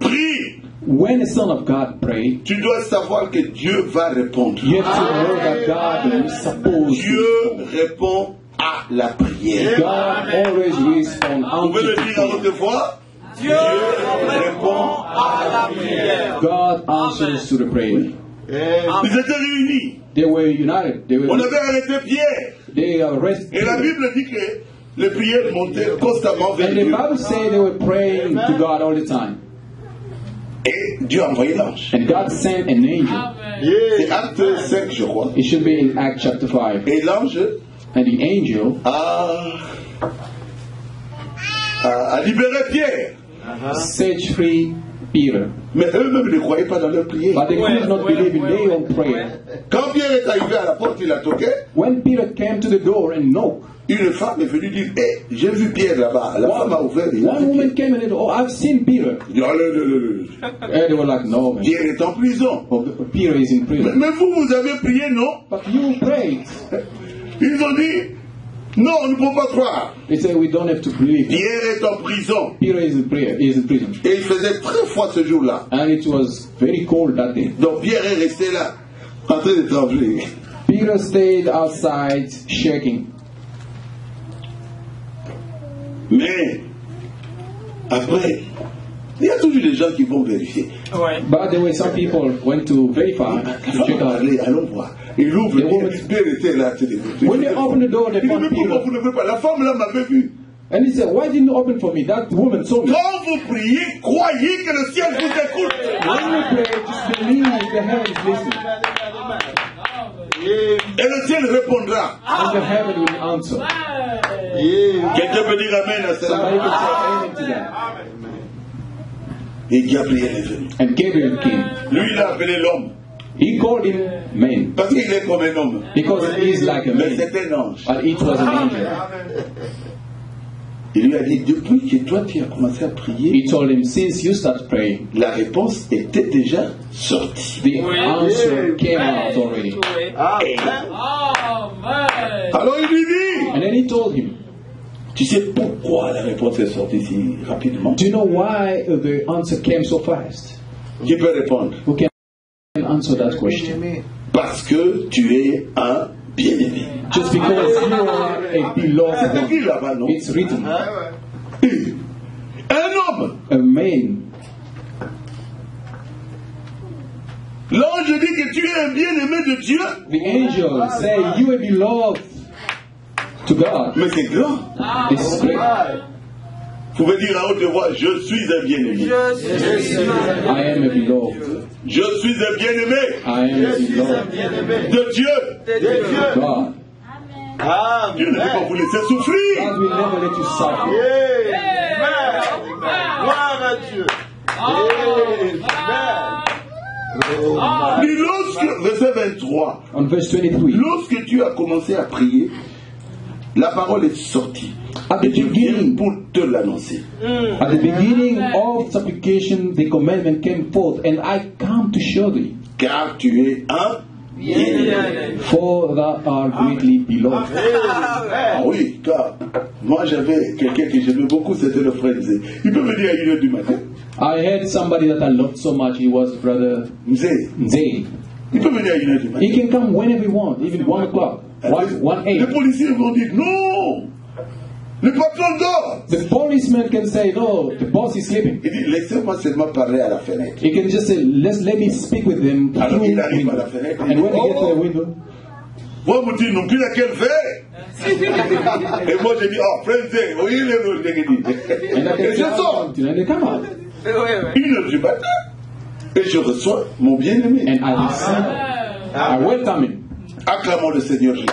prie, When the Son of God pray, tu dois savoir que Dieu va répondre. you have to know that God is supposed Dieu to. répond à la prière. God always responds Vous pouvez le unto dire à prayer. votre voix. Dieu répond à la prière. God answers to the prayer. Ils étaient réunis. They were united. They On were. avait arrêté Pierre. They arrested. Et la Bible dit que les prières montaient constamment vers And the Dieu. Bible says they were praying to God all the time. Et Dieu a envoyé l'ange. And God sent an angel. C'est Acte 5, je crois. It should be in Acts chapter 5. Et l'ange And the angel a libéré Pierre. set free Peter. Mais eux-mêmes ne croyaient pas dans leur prière. But they could not believe in their own prayer. Quand Pierre est arrivé à la porte, il a toqué. When Peter came to the door and knocked, Une femme est venue dire, hey, j'ai vu Pierre là-bas. La femme a ouvert. Il a one vu woman Pierre. came and said, "Oh, I've seen Peter." Il dit, oh, non. And they were like, "No, man. Pierre est en prison. Oh, Peter is in prison." Mais vous avez prié, non? But you prayed. Ils ont dit, non, on ne peut pas croire. They said, "We don't have to believe." Pierre est en prison. Peter is in prison. Et il faisait très froid ce jour-là. And it was very cold that day. Donc Pierre est resté là, en train de trembler. Peter stayed outside shaking. Mais, après, il y a toujours des gens qui vont vérifier. But there were some people went to verify, La to femme check a out. parlé, allons voir. Il ouvre, The woman- Pierre était là. When they opened the door, they Il dit, found mais pourquoi Peter. vous ne voulez pas? La femme là m'avait vu. And he said, "Why didn't you open for me? That woman saw me." Quand vous priez, croyez que le ciel vous écoute. When you pray, just believe the heaven is listening. Et le ciel répondra. And the heaven will answer. Quelqu'un peut dire Amen à Somebody cela. can say amen to that. Et Gabriel est venu. And Gabriel came. Lui, il a appelé l'homme. He called him man Parce qu'il est comme un homme. because he is like a Mais man. c'est un ange. But it was an angel. Il lui a dit, depuis que toi tu as commencé à prier, He told him, "Since you start praying, la réponse était déjà sortie. the answer came out already." Alors il lui dit, And then he told him, tu sais pourquoi la réponse est sortie si rapidement? "Do you know why the answer came so fast?" Qui peut répondre? Who can answer that question? Parce que tu es un bien-aimé. Just because you are a C'est beloved écrit one. là-bas, non? It's written. Un homme. A man. L'ange dit que tu es un bien-aimé de Dieu. The angel say you are beloved to God. Mais c'est grand. This is great. Vous pouvez dire à haute voix, je suis un bien-aimé. I am a beloved. Je suis un bien-aimé I am a beloved. de Dieu. God. Dieu ne peut pas vous laisser souffrir. God will never let you suffer. Gloire à Dieu. Mais lorsque, verset 23, On verse 23. lorsque tu as commencé à prier, la parole est sortie. At the Et tu viens beginning, pour te l'annoncer. at the beginning of supplication, the commandment came forth, and I come to show thee, Car tu es un bien-aimé. for thou art greatly beloved. Ah oui, car moi j'avais quelqu'un que j'aimais beaucoup, c'était le frère Zé. Il peut venir à 1h du matin. I had somebody that I loved so much. He was Brother Zé, Zay. il peut venir à 1h du matin. He can come whenever he wants, even 1 o'clock, 1 Les 8. policiers vont dire non, le patron dort. The policeman can say, "No, the boss is sleeping." Il dit laissez-moi seulement parler à la fenêtre. He can just say, let me speak with them Alors through il arrive à la window." fenêtre. And when he gets to the window, Moi, vous dites, non plus laquelle fait. Et moi, j'ai dit, oh, frère Zé, oui, il est le and I can Et je say, sors. and they come out, 1h du matin. Et je reçois mon bien-aimé. and I receive, I welcome him. Acclamons le Seigneur Jésus.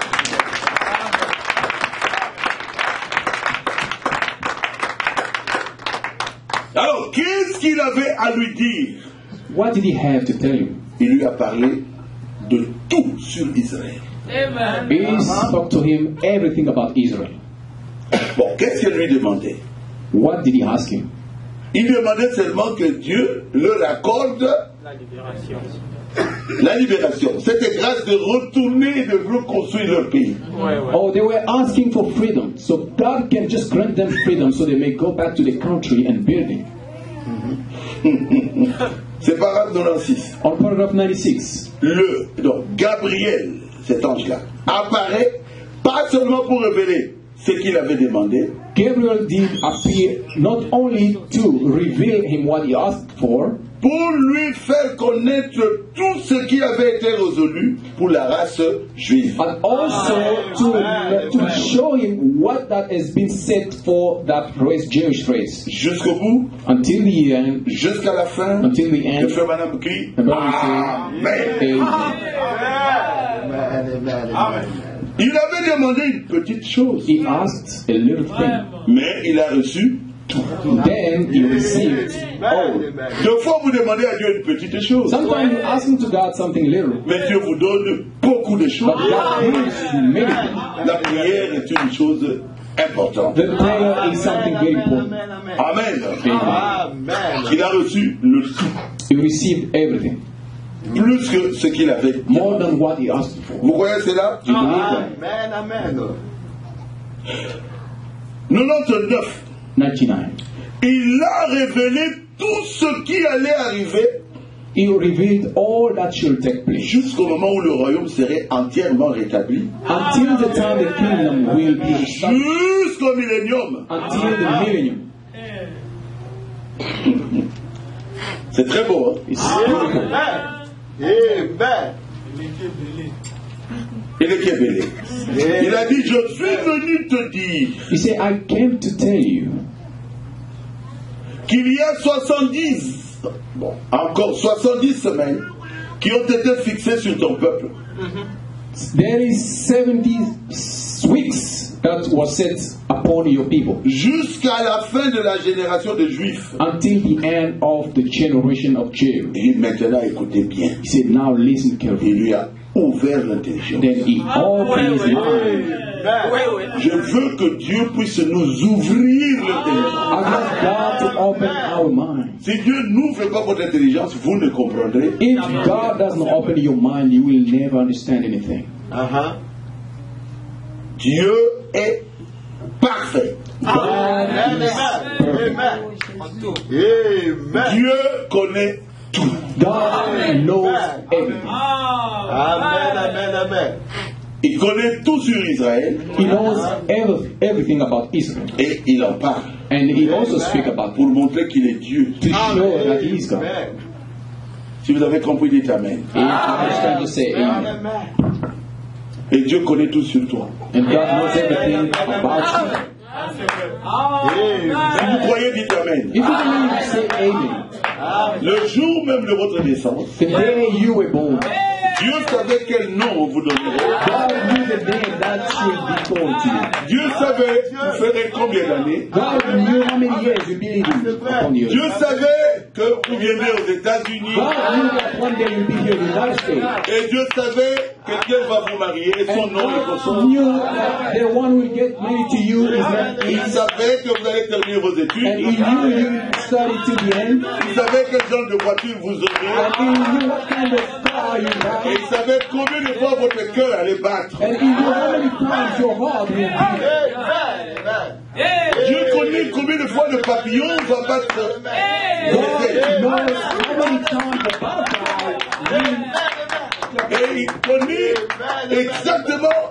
Alors, qu'est-ce qu'il avait à lui dire? What did he have to tell him? Il lui a parlé de tout sur Israël. He spoke to him everything about Israel. Bon, qu'est-ce qu'il lui demandait? What did he ask him? Il demandait seulement que Dieu leur accorde La libération. C'était grâce de retourner et de reconstruire leur pays. Oh, they were asking for freedom. So God can just grant them freedom so they may go back to the country and build it. C'est paragraphe 96. On paragraph 96. Donc, Gabriel, cet ange-là, apparaît pas seulement pour révéler ce qu'il avait demandé, Gabriel did appear not only to reveal him what he asked for, pour lui faire connaître tout ce qui avait été résolu pour la race juive. but also to show him what that has been set for that race, Jewish race. Jusqu'au bout, Until the end, jusqu'à la fin, until the le end, frère Madame crie the Bible Amen. says, Amen. Il avait demandé une petite chose, he asked a little thing. mais il a reçu. Then he received. Oh, Deux fois vous demandez à Dieu une petite chose, sometimes you ask him to God something little, mais Dieu vous donne beaucoup de choses. but God gives you many things. La prière est une chose importante. The prayer is something very important. Amen. Amen. Il a reçu le tout, He received everything, plus que ce qu'il avait. more than what he asked for. Vous croyez cela? You believe that? Amen. 99. 99. Il a révélé tout ce qui allait arriver He revealed all that should take place jusqu'au moment où le royaume serait entièrement rétabli, until the time the kingdom will be restored, jusqu'au millénium. until the millennium. C'est très beau, hein? It's beautiful. Amen. Il est kébélé. Il a dit, je suis venu te dire He said, I came to tell you qu'il y a 70, encore 70 semaines qui ont été fixées sur ton peuple. there is 70 weeks that was set upon your people Jusqu'à la fin de la génération des Juifs. until the end of the generation of Jews. Et maintenant, écoutez bien. He said, now listen Il carefully. lui a ouvert l'intelligence. Then he opened his mind. Je veux que Dieu puisse nous ouvrir l'intelligence. I want God to open our mind. Si Dieu n'ouvre pas votre intelligence, vous ne comprendrez. If God doesn't open your mind, you will never understand anything. Dieu est parfait. God is perfect. Amen. Dieu connaît tout. God knows everything. Amen. Il connaît tout sur Israël He knows everything about Israel. et il en parle And he also speaks about pour montrer qu'il est Dieu. to show that he is God. Amen. Si vous avez compris, dites Amen. If you understand to say amen. Et Dieu connaît tout sur toi. And God knows everything about you. Si vous croyez, dites Amen. If you believe, say amen. Le jour même de votre naissance, The day you were born, Dieu savait quel nom on vous donnerait. God knew the day that should be told to you. Dieu savait vous ferez combien d'années. God knew how many years you believe upon you. Dieu savait que vous viendrez aux États-Unis. God knew that one day you'll be here in the United States. Et Dieu savait que quelqu'un va vous marier et son And nom est God son. knew that the one who will get married to you is not Il savait que vous allez terminer vos and he études. knew you study to the end. Il savait quel genre de voiture vous aurez. And he knew what kind of car you Et have. il savait combien de fois votre cœur allait battre. And he knew how many times your heart will beat. Dieu connaît combien de fois le papillon va battre. God knows how many times the butterfly will. Et il connaît exactement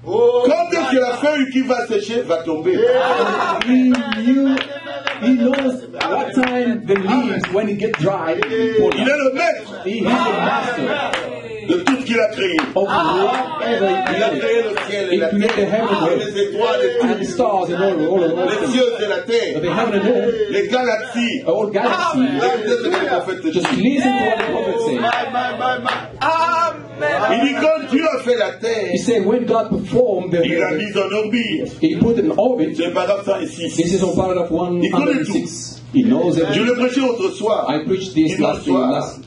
quand est-ce que la feuille qui va sécher va tomber. He knows what time the leaves, when it gets dry, Il est le maître he is the master de tout ce qu'il a créé. of whatever Il a he créé created. le ciel et He la created the terre, heaven les étoiles et and the tout, stars and all of les those cieux things. et la terre, The heaven and earth, les galaxies. all galaxies. Écoutez ce que le prophète te Just dit. listen to what the prophet says. Il dit quand Dieu a fait la terre, He said when God performed il l'a the mise en orbite. he put an orbit. C'est paragraphe 106. This is on paragraph 106. He knows Je everything. le prêchais autre soir. I preached this Dimanche last soir. last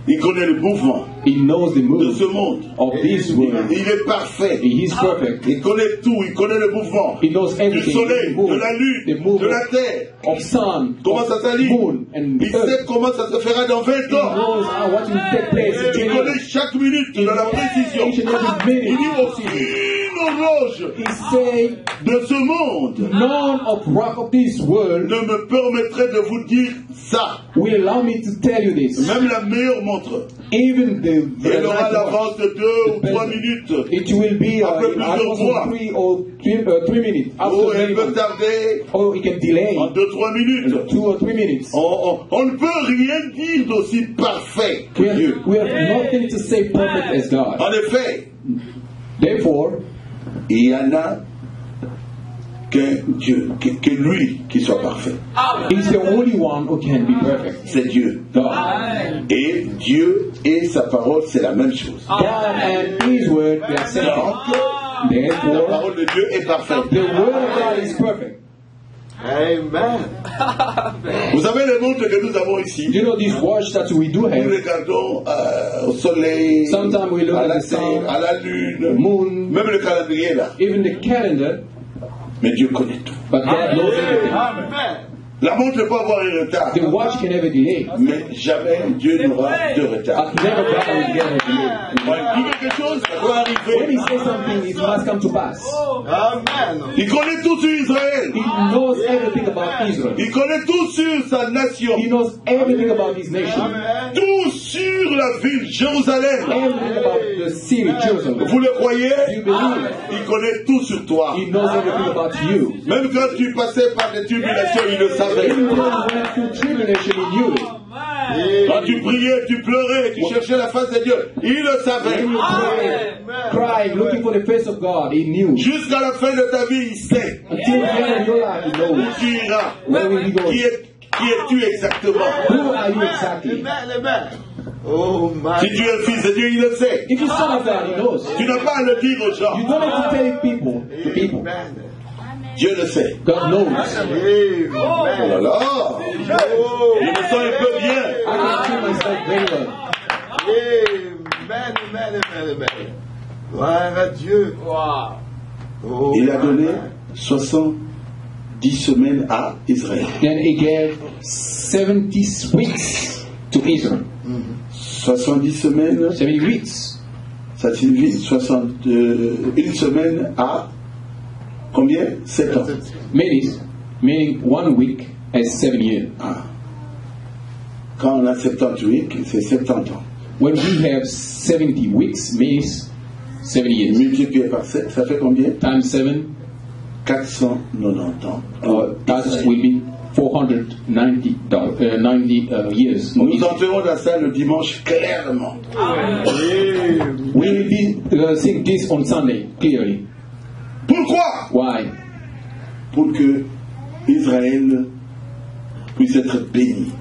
Il connaît le mouvement He knows the de move ce monde. of this world. Il est parfait. He is perfect. Il connaît tout. Il connaît le mouvement He knows du everything. soleil, The move, de la the lune, move de la terre. of sun, Comment ça of s'allie? moon, and Il earth. sait comment ça se fera dans 20 He ans. knows what will take place in Il 20 connaît years. chaque minute de la précision. Each and every Il dit minute. aucune horloge He said, de ce monde none of rock of this world ne me permettrait de vous dire ça. will allow me to tell you this. Même la meilleure montre. Even the Elle aura night watch, l'avance de 2 ou 3 minutes. it will be Après plusieurs mois. 3 or 3 minutes. Oh, After elle many peut months. tarder Or it can delay en 2-3 minutes. 2 or 3 minutes. On ne peut rien dire d'aussi parfait que Dieu. We have nothing to say perfect as God. En effet, Therefore, il y en a qu'un Dieu, que lui qui soit parfait. He's the only one who can be perfect. C'est Dieu. God. Et Dieu et sa parole, c'est la même chose. God and His word, they are same thing. La Therefore, parole de Dieu est parfaite. the word of God is perfect. Amen. Vous savez les montres que nous avons ici? You know this watch that we do Nous have. regardons au soleil, Sometimes we look à at la the terre, sun, à la lune, moon, même le calendrier là. even the calendar, Mais Dieu connaît tout. but God knows everything. Amen. La montre ne peut pas avoir un retard, The watch can never delay, mais jamais Dieu n'aura de retard. but never God will get a delay. Quand il dit quelque chose, ça doit When He arriver. says something, it must come to pass. Amen. Il connaît tout sur Israël. He knows everything about Israel. Il connaît tout sur sa nation. He knows everything about His nation. Amen. Tout sur la ville Jérusalem. Everything about the city, Jerusalem. Vous le croyez? You believe? Il connaît tout sur toi. He knows everything about you. Même quand tu passais par des tribulations, il le savait. Even when you went through tribulation, He knew it. Quand tu priais, tu pleurais, tu cherchais la face de Dieu, il le savait. When you prayed, crying, looking for the face of God, He knew. Jusqu'à la fin de ta vie, il sait Until the end of your life, He où knows. tu iras. Where will you go? Qui es-tu exactement? Who are you exactly? Amen. Amen. Oh my. Si tu es le fils de Dieu, il le sait. If you're son of God, He knows. Tu n'as pas à le dire aux You gens. don't have to tell it to people. Amen. Dieu le sait. God knows. Oh là Amen. là, Oh. je me sens un peu bien. I can feel myself very well. Amen. Amen. Amen. Amen. Gloire à Dieu. Oh, Il a donné amen. 70 semaines à Israël. Then He gave 70 weeks to Israel. 70 semaines, 70 weeks. ça signifie une semaine à combien? 7 ans. Meaning 1 week as 7 years. Ah. Quand on a 70 weeks, c'est 70 ans. When we have 70 weeks, means 7 years. Multiplié par 7, ça fait combien? Times 7, 490 ans. that will be 490 years. Nous entrerons dans ça le dimanche clairement. We will be seeing this on Sunday, clearly. Pourquoi? Why? Pour que Israël puisse être béni.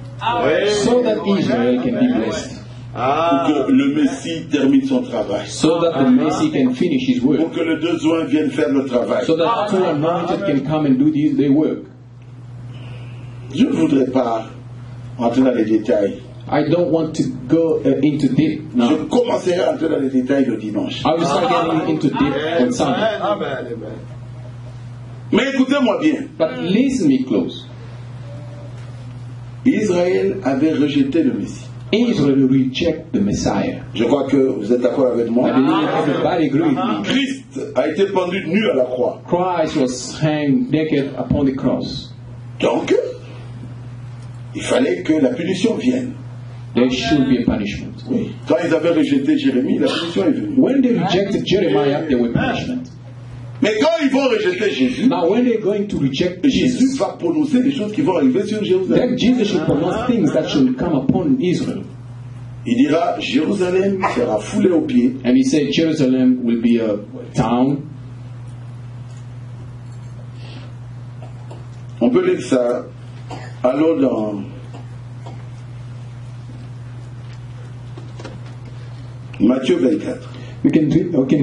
So that Israel can be blessed. Pour que le Messie termine son travail. So that the Messiah can finish his Pour work. que le besoin vienne faire le travail. So that two anointed can come and do their work. Je ne voudrais pas entrer dans les détails. I don't want to go into deep Je now. commencerai à entrer dans les détails le dimanche. I will start getting into deep on Sunday. Amen. Amen. Mais écoutez-moi bien. But listen me close. Israël avait rejeté le Messie. Israel reject the Messiah. Je crois que vous êtes d'accord avec I moi. believe everybody agree with me. Christ a été pendu nu à la croix. Christ was hanged naked upon the cross. Donc, il fallait que la punition vienne. There should be a punishment. Oui. Quand ils avaient rejeté Jérémie, la punition est venue. When they rejected Jeremiah, there was punishment. Mais quand ils vont rejeter Jésus, Now, when they're going to reject Jésus Jesus, va prononcer des choses qui vont arriver sur Jérusalem. then Jesus should pronounce things that should come upon Israel. Il dira, Jérusalem sera foulée aux pieds. And he said Jerusalem will be a town. On peut lire ça. Allons dans Matthieu 24. We can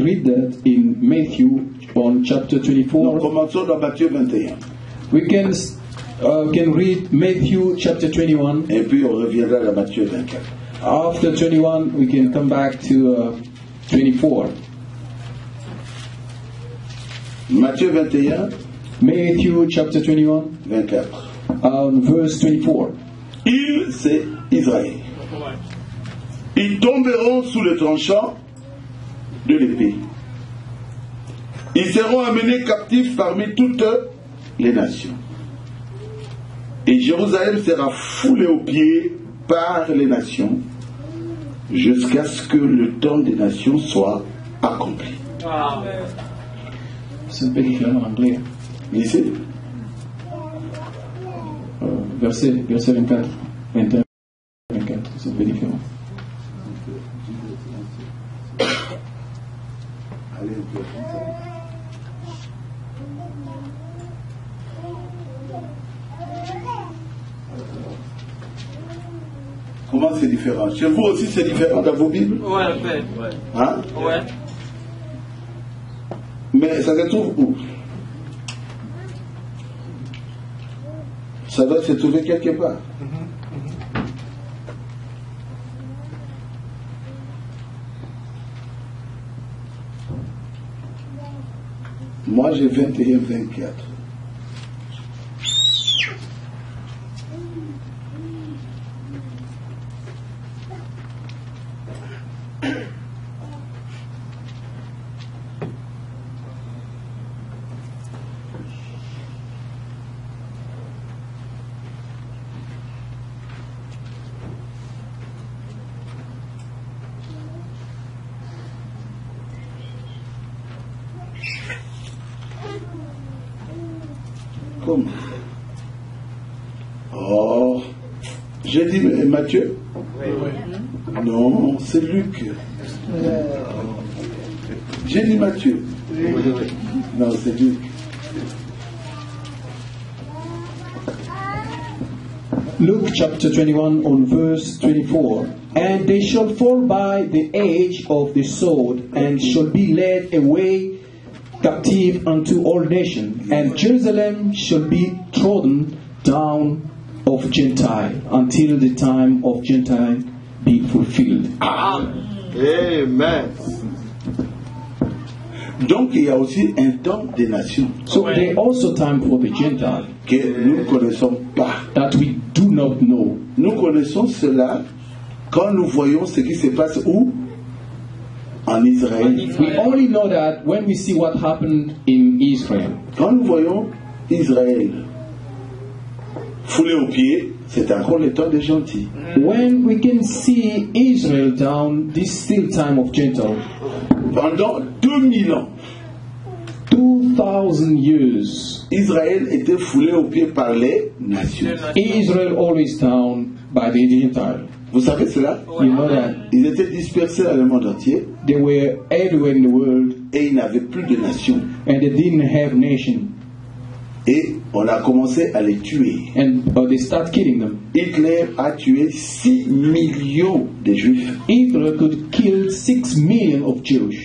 read that in Matthew on chapter Nous 24. commençons dans Matthieu 21. We can read Matthew chapter 21, Et puis on reviendra dans Matthieu 24. After 21, we can come back to 24. Matthieu 21, Matthew chapter 21, 24. verse 24. Ils, c'est Israël. Ils tomberont sous le tranchant de l'épée. Ils seront amenés captifs parmi toutes les nations. Et Jérusalem sera foulée aux pieds par les nations jusqu'à ce que le temps des nations soit accompli. C'est un peu différent en anglais. Lisez. Verset 24, 21, 24, c'est un peu différent. Comment c'est différent? Chez vous aussi c'est différent dans vos Bibles? Ouais. Hein? Ouais. Mais ça se trouve où? Ça doit se trouver quelque part. Moi j'ai 21, 24. Comment? Oh, j'ai dit Matthieu? Oui. Non, c'est Luc. J'ai dit Matthieu. Non, c'est Luc. Luke chapter 21 on verse 24. And they shall fall by the edge of the sword, and shall be led away captive unto all nations, and Jerusalem shall be trodden down of Gentile, until the time of Gentile be fulfilled. Amen. Donc il y a aussi un temps des nations So there also time for the Gentile que nous ne connaissons pas. that we do not know. Nous connaissons cela quand nous voyons ce qui se passe où? En Israël. We only know that when we see what happened in Israel. Quand nous voyons Israël foulé aux pieds, c'est encore le temps des gentils. When we can see Israel down, this still time of Gentile. Pendant 2000 ans, 2000 years, Israël était foulé aux pieds par les nations. Israel always down by the Gentile. Vous savez cela? You know that Ils étaient dispersés dans le monde entier they were everywhere in the world et ils n'avaient plus de nation. and they didn't have nation, Et on a commencé à les tuer. and they start killing them. Hitler a tué 6 millions de juifs. Hitler could kill 6 million of Jews.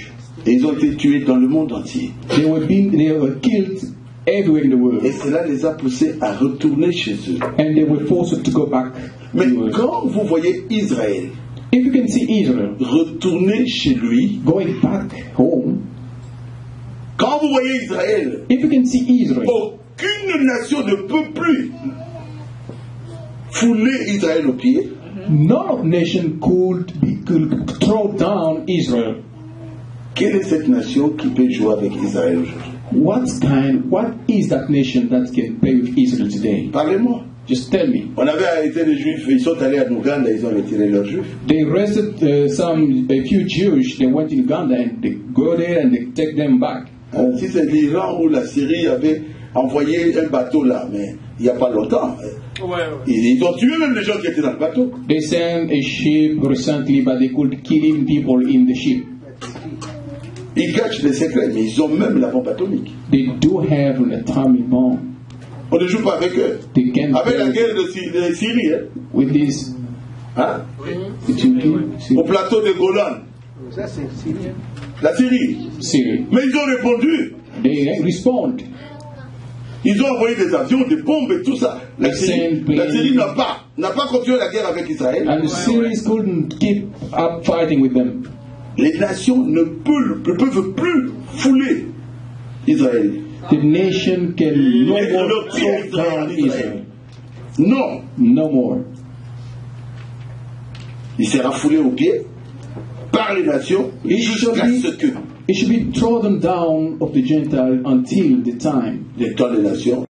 Et ils ont été tués dans le monde entier. They were killed everywhere in the world, Et cela les a poussés à retourner chez eux. and they were forced to go back. Mais quand vous voyez Israël If you can see Israel retourner chez lui, going back home, quand vous voyez Israël, if you can see Israel, aucune nation ne peut plus fouler Israël aux pieds. no nation could throw down Israel. Quelle est cette nation qui peut jouer avec Israël aujourd'hui? What is that nation that can play with Israel today? Parlez-moi. Just tell me. On avait arrêté les juifs, ils sont allés à Ouganda, ils ont retiré leurs juifs. They arrested a few Jews. They went in Uganda and they go there and they take them back. Si c'est l'Iran ou la Syrie avait envoyé un bateau là, mais il n'y a pas longtemps. Ils ont tué même les gens qui étaient dans le bateau. They sent a ship recently, but they could kill people in the ship. Ils cachent les secrets, mais ils ont même la bombe atomique. They do have an atomic bomb. On ne joue pas avec eux. They can Avec la play guerre de Syrie, hein? with this. Hein? Oui. Au plateau de Golan. Ça, c'est syrien. La Syrie. Syria. Mais ils ont répondu. They respond. Ils ont envoyé des avions, des bombes et tout ça. La Syrie n'a pas continué la guerre avec Israël. And the Syrians couldn't keep up fighting with them. Les nations ne peuvent plus fouler Israël. The nation can no more throw down Israel. Non. No more. Il sera foulé aux pieds par les nations jusqu'à ce que it should be trodden down of the Gentile until the time. Les temps des nations.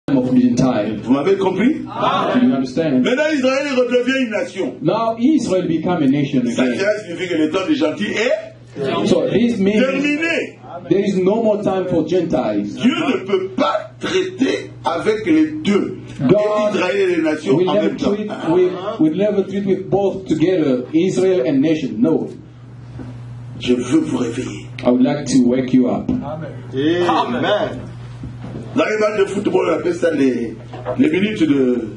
Of the Gentile. Vous m'avez compris? Do you understand? Maintenant Israël redevient une nation. Now Israel become a nation again. Ça signifie que le temps des gentils est so this means terminé. There is no more time for Gentiles. Dieu ne peut pas traiter avec les deux. God Israël et les nations will en never même temps. will never treat with both together, Israel and nation. No. Je veux vous réveiller. I would like to wake you up. Amen. Amen. Dans les matchs de football, on appelle ça les minutes de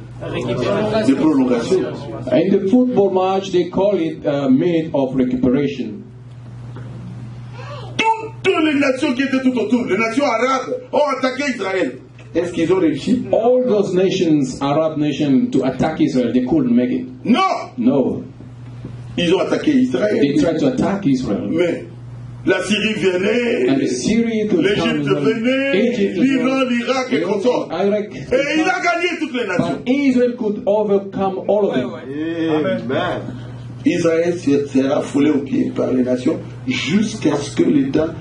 prolongation. In the football match, they call it a minute of recuperation. Toutes les nations qui étaient tout autour, les nations arabes, ont attaqué Israël. Est-ce qu'ils ont réussi? All those nations, Arab nations, to attack Israel, they couldn't make it. Non! No. Ils ont attaqué Israël. They tried to attack Israel. Mais la Syrie venait, and the Syria could l'Égypte venait, l'Iran, l'Irak et consorts. Iraq. Et il a gagné toutes les nations. But Israel could overcome all of them. Amen. Israël sera foulé aux pieds par les nations jusqu'à ce que l'état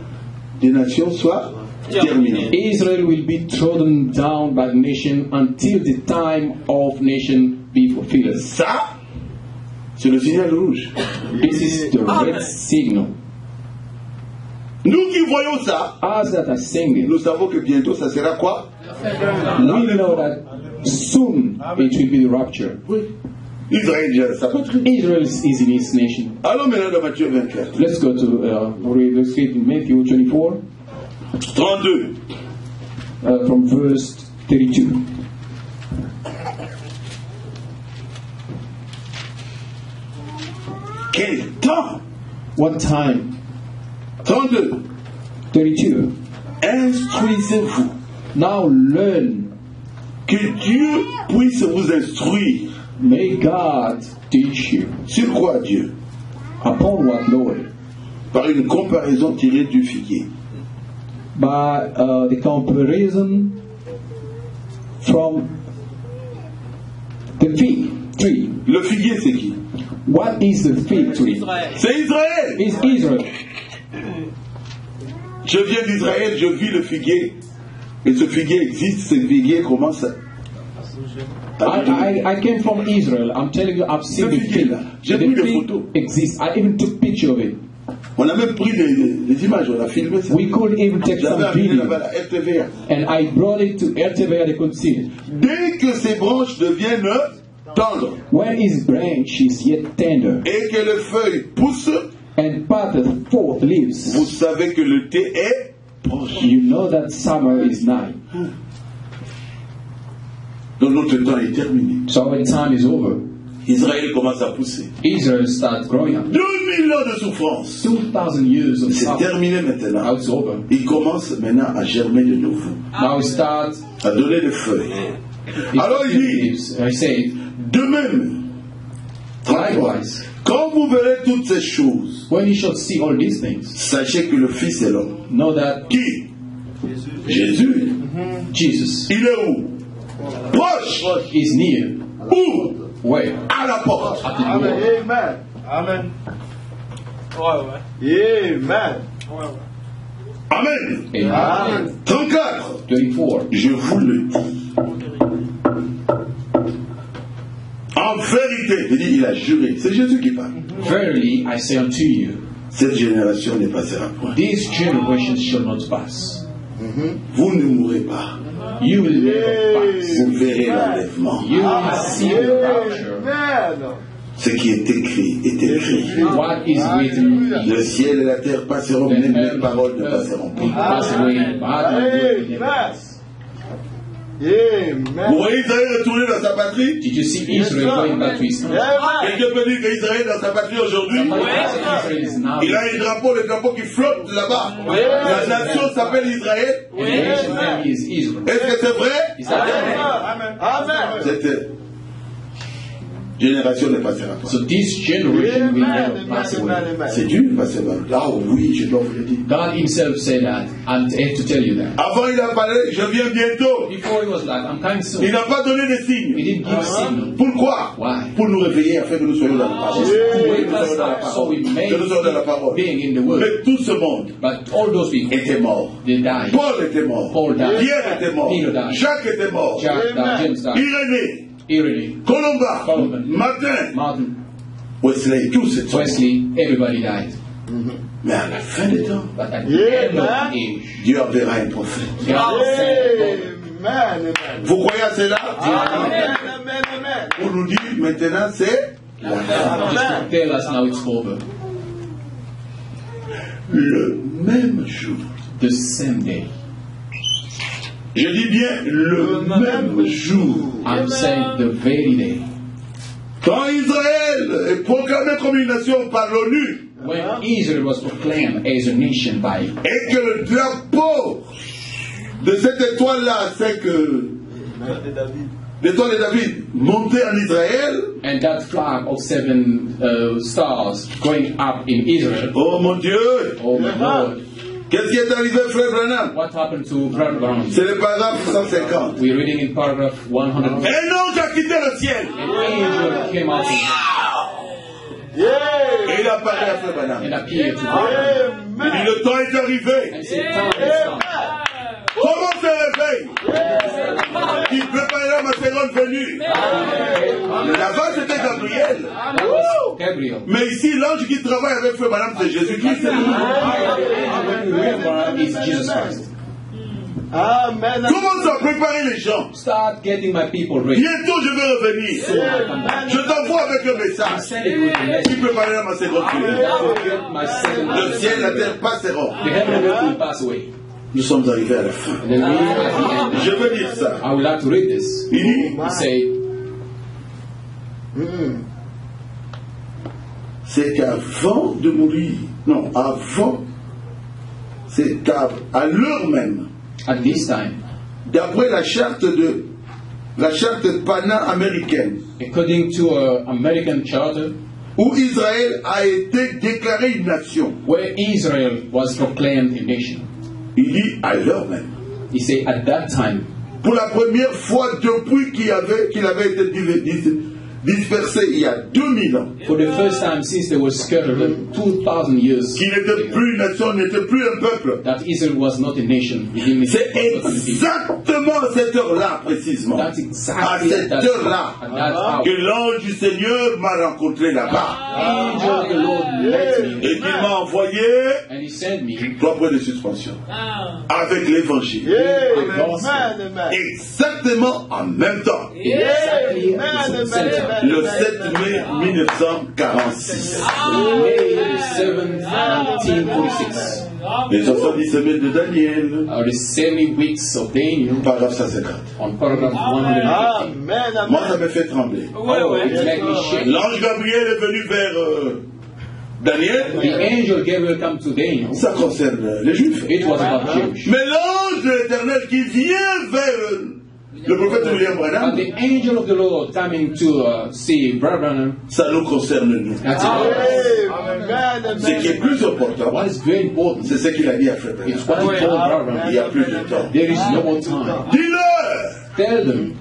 des nations soit terminé. Israel will be trodden down by the nation until the time of nation be fulfilled. Ça, c'est le signal rouge. This is the red signal. Nous qui voyons ça, as that are singing, nous savons que bientôt ça sera quoi? We know that soon it will be the rapture. Oui. Israël gère sa patrie. Israel is in his nation. Allons maintenant dans Matthieu 24. Let's go to let's read Matthew 24. 32. From verse 32. Quel temps? What time? 32. 32. Instruisez-vous. Now learn. Que Dieu puisse vous instruire. May God teach you. Sur quoi Dieu? Upon what, Lord? Par une comparaison tirée du figuier. By the comparison from the fig tree. Le figuier c'est qui? What is the fig tree? C'est Israël. It's Israel. Je viens d'Israël, je vis le figuier. Et ce figuier existe, ce figuier commence à... I came from Israel. I'm telling you, I've seen the fig. J'ai pris des photos. Exists. I even took picture of it. On a même pris les images, on a filmé ça. We could even take some video. Là-bas, la RTVA. And I brought it to RTVA, they could see it. Dès que ces branches deviennent tendres, when his branch is yet tender, et que les feuilles poussent, and parted forth leaves, vous savez que le thé est proche. You know that summer is nigh. Donc notre temps est terminé. So when time is over, Israël commence à pousser. Israel starts growing up. 2000 ans de souffrance. 2000 years of c'est suffering. Terminé maintenant. Now it's over. Il commence maintenant à germer de nouveau. Now it starts à donner des feuilles. Alors il dit, I say, de même, likewise, quand vous verrez toutes ces choses, when you shall see all these things, sachez que le Fils est l'homme. Know that qui? Jésus. Jesus. Il est où? Proche. Is near. Où? Where? À la porte. Amen. Amen. Amen. Amen. Amen. Amen. 34. 34. Je vous le dis. En vérité, il a juré. C'est Jésus qui parle. Verily, I say unto you, cette génération ne passera point. This generation shall not pass. Vous ne mourrez pas. You will never pass. Vous verrez l'enlèvement. You will see the rapture. Ce qui est écrit est écrit. What is written? Le ciel et la terre passeront, mais mes paroles ne passeront pas. Pass away, but will never pass. Vous voyez Israël retourner dans sa patrie? Did you see Israel going back to his country? Quelqu'un peut dire qu'Israël est dans sa patrie aujourd'hui? Il a un drapeau, le drapeau qui flotte là-bas. La nation s'appelle Israël. Est-ce que c'est vrai? Amen. Cette génération ne passera pas. So this generation will never pass away. C'est Dieu qui passera. Ah oui, je dois vous le dire. God himself said that, and I have to tell you that. Avant il a parlé, je viens bientôt. Before he was like, I'm coming soon. Il n'a pas donné de He signes. didn't give signal. Pourquoi? Why? Pour nous réveiller afin que nous soyons dans la parole. So we made Que nous soyons dans la parole. being in the world. Mais tout ce monde But all those people, était mort. they died. Paul était mort. Paul died. Pierre était mort. Peter died. Jacques était mort. James died. Irénée, Irénée, Colomba, Columban, Martin, Wesley, tous étaient morts. Wesley, everybody died. Mais à la fin des temps, But at the end of the age, Dieu enverra un prophète. God sent Amen. Vous croyez à cela? Amen. Pour nous dire maintenant c'est la fin. just to tell us now it's over. Le même jour. The same day. Je dis bien le même jour. I'm saying the very day. Quand Israël est proclamé comme une nation par l'ONU When Israel was proclaimed as a nation by et que le drapeau de cette étoile-là, c'est que l'étoile de David montait en Israël. and that flag of 7 stars going up in Israel. Oh mon Dieu! Oh my Lord. Qu'est-ce qui est arrivé, frère Branham? What happened to Brother Brown? C'est le paragraphe 150. We're reading in paragraph 100. Un ange a quitté le ciel. An angel came out Et il apparaît à frère Branham. and appeared to Brother. Il dit le temps est arrivé. And said, time is come. Comment se réveille? Il préparait ma seconde venue. Là-bas, c'était Gabriel. That was Gabriel. Mais ici, l'ange qui travaille avec frère Branham, c'est Jésus-Christ. When we remember, it's Jesus Christ. Amen. Commence à préparer les gens. Start getting my people ready. Bientôt, je vais revenir. Je t'envoie avec un I'm message. sending with a Qui message. préparera ma seconde venue. I will get my second Le ciel et la terre passeront. The heaven and earth will pass away. Nous sommes arrivés à la fin. And then we at the end. Je veux dire ça. I would like to read this. Il dit, He said, c'est qu'avant de mourir, non, avant, c'est qu'à l'heure même, at this time, d'après la charte pana-américaine, according to an American charter, où Israël a été déclaré une nation, where Israel was proclaimed a nation, il dit à l'heure même. he said, at that time, Pour la première fois depuis qu'il avait été dispersé il y a 2000 ans, for the first time since they were scattered 2,000 years, qu'il n'était plus une nation, n'était plus un peuple. that Israel was not a nation. He didn't C'est exactement à cette heure-là, précisément, That's à exactly cette at heure-là, that que hour. l'ange du Seigneur m'a rencontré là-bas. Angel of the Lord met me, Et qu'il m'a envoyé and he sent me 3 points de suspension avec l'évangile. Amen. Exactement en même temps. exactly at the same time. Le 7 mai 1946. May 7th, 1946. Les 70 semaines de Daniel, The 70 weeks of Daniel paragraphe 150. on paragraph 150. Moi, ça me fait trembler. Oh, it made me shake. L'ange Gabriel est venu vers Daniel. The angel Gabriel come to Daniel. Ça concerne les Juifs. It was about Jewish. Mais l'ange de l'Éternel qui vient vers le prophète William But Branham, the angel of the Lord coming to see Brother Branham, ça nous concerne nous. that's it. Ce qui est plus important, What is very important, c'est ce qu'il a dit à Frère Branham. it's what he told Brother Il n'y a Branham. plus de temps. There is no more time. Dis-leur Tell them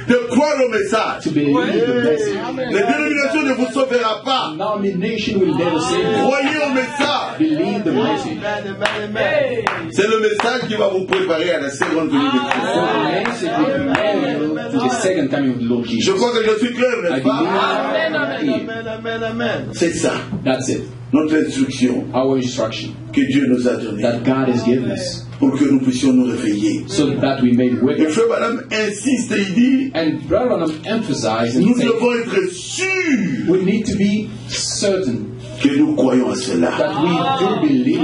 de croire au message. to believe the message. Les dénominations ne vous sauvera pas. Nomination will never save you. Croyez au message. Believe the message. C'est le message qui va vous préparer à la seconde venue de So Christ. the message will prepare you to the second coming of the Lord Je Jesus. crois que je suis clair, I n'est-ce pas? believe C'est ça, that's it. notre instruction Our instruction que Dieu nous a donnée that God has given us pour que nous puissions nous réveiller. so that we may wake Et up. Frère Branham insiste et il dit, And Brother Branham emphasized and nous said, devons être sûrs we need to be certain que nous croyons à cela. that we do believe.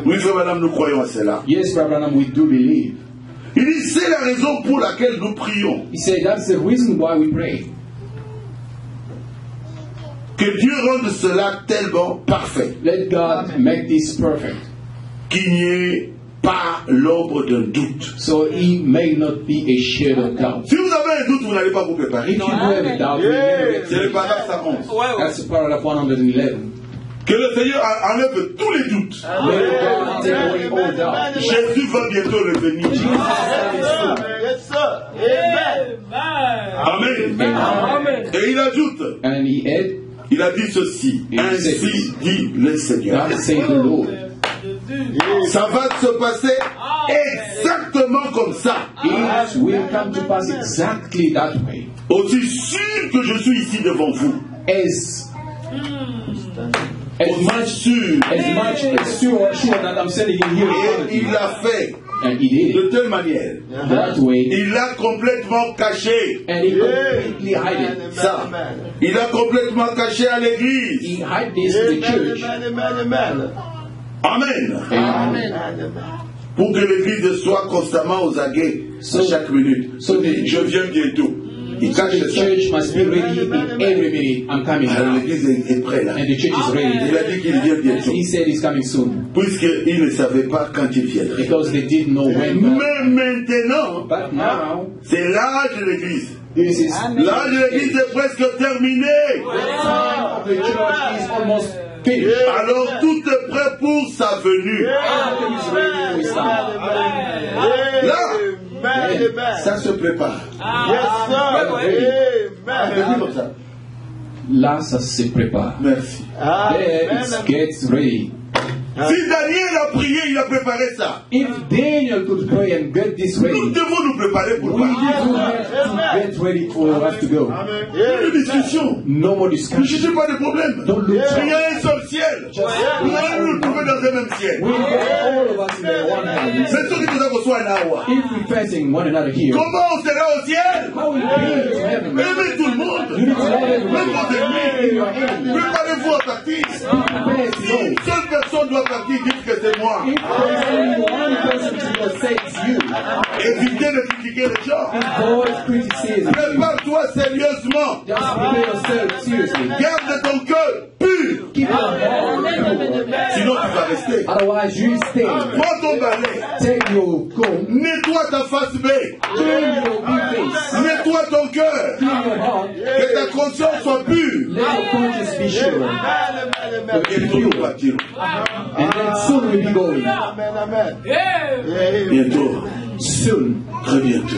Oui, Frère Branham, nous croyons à cela. Yes, Brother Branham, we do believe. Il dit, c'est la raison pour laquelle nous prions. He said that's the reason why we pray. Que Dieu rende cela tellement parfait. Let God make this perfect. Qu'il n'y ait pas l'ombre d'un doute. So he may not be a shadow of doubt. Si vous avez un doute, vous n'allez pas vous préparer. If you have a doubt, you never get C'est le ready. paragraphe 111. That's paragraph 111. Que le Seigneur enlève tous les doutes. Let God take away all doubt. Jésus va bientôt revenir. Yes, sir. Amen. Amen. Amen. Et il ajoute, And he added, il a dit ceci, ainsi dit le Seigneur. God save the Lord. Ça va se passer exactement comme ça. It will come to pass exactly that way. Aussi sûr que je suis ici devant vous. As Aussi much sûr. as sure that I'm standing in here in front of Et il you. l'a fait And he did de it telle manière. that way. Il l'a complètement caché. And he completely hid it. Ça. Il a complètement caché à l'église. He hid this in the church. Amen. Amen. Pour que l'église soit constamment aux aguets à chaque minute. So the- Je viens bientôt. Il So cache the ça. church must be ready in every minute. I'm coming Alors now. l'église est prête là. And the church is ready. Il a dit qu'il vient bientôt. He said he's coming soon. Puisqu'il ne savait pas quand il viendrait. Because they didn't know when. Mais maintenant, But now, c'est l'âge de l'église. this is L'âge de l'église est presque terminé. the church is almost finished. Alors tout est prêt pour sa venue. Everything is ready to start. Ça se prépare. C'est comme ça. Là, ça se prépare. Merci. There it gets ready. Si Daniel a prié, il a préparé ça. If Daniel could pray and get this ready, Nous devons nous préparer pour we do partir. have to get ready for us to go. Pas de discussion. No more Ne discussion. cherchez pas de problème. Don't look Il y back. a un seul ciel. Nous allons nous trouver dans un même ciel. We get all of us in the one heaven. Mais ceux qui nous avons soit Nawa. If we're facing one another here, Comment on sera au ciel? how will we be to heaven? Aimez tout le You monde. need to love Même everyone. vos Even your ennemis. enemies. Préparez-vous à partir. Prepare to Si go. une seule personne doit partir, dites que c'est moi. If there's only one person to go, say it's you. Évitez de critiquer les gens. Avoid criticism. Prépare-toi sérieusement. Just prepare yourself seriously. Garde ton cœur pur. Keep your heart pure. Sinon, tu vas rester. Otherwise, you stay. Prends ton balai. Take your comb. Nettoie ta face B. Clean your big face. Nettoie ton cœur. Clean your heart. Que ta conscience soit pure. Let your conscience be sure. Bientôt, nous partirons. And then soon we'll be going. Bientôt. Soon. Très bientôt.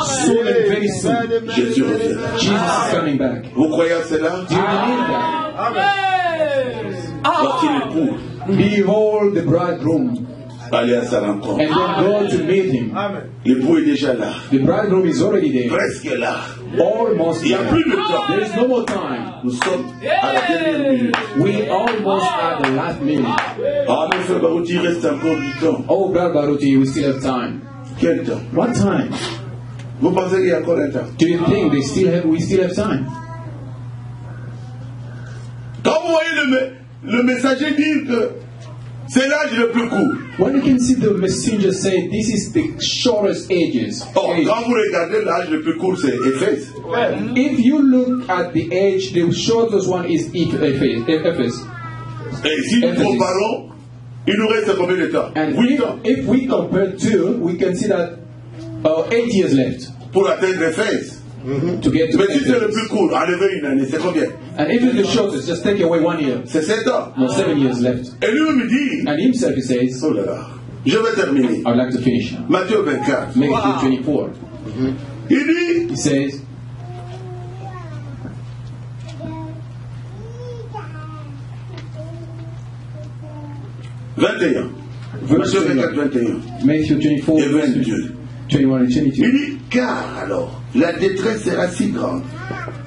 Soon and very soon. Jésus reviendra. Jesus is coming back. Vous croyez à cela? Do you believe that? Voici l'époux. Behold the bridegroom. Allez à sa rencontre. And then go to meet him. L'époux est déjà là. The bridegroom is already there. Presque là. Almost Il n'y a there. plus de temps. There is no more time. Nous sommes à la dernière minute. We almost at the last minute. Ah, mon frère Barouti, il reste encore du temps. Oh, Brother Baruti, we still have time. Quel temps? What time? Vous pensez qu'il y a encore un temps? Do you think we still have time? Quand vous voyez le messager dire que c'est l'âge le plus court. When you can see the messenger say this is the shortest age. Oh, quand vous regardez l'âge le plus court, c'est Éphèse. If you look at the age, the shortest one is Ephesus. Et si nous comparons, il nous reste combien de temps? And 8 ans if we compare two, we can see that 8 years left pour atteindre Éphèse. to get to Mais si c'est le Ephesus. plus court, enlevez une année, c'est combien? And if it's the shortest, just take away 1 year. C'est 7 ans. No, 7 years left. Et lui me dit, And himself he says, oh là là, je vais terminer. I would like to finish now. Matthieu 24. Matthew 24. Il dit, He says, Matthieu 24, 21 Matthew 24, et 22. 21 and Il 22. dit, car alors, la détresse sera si grande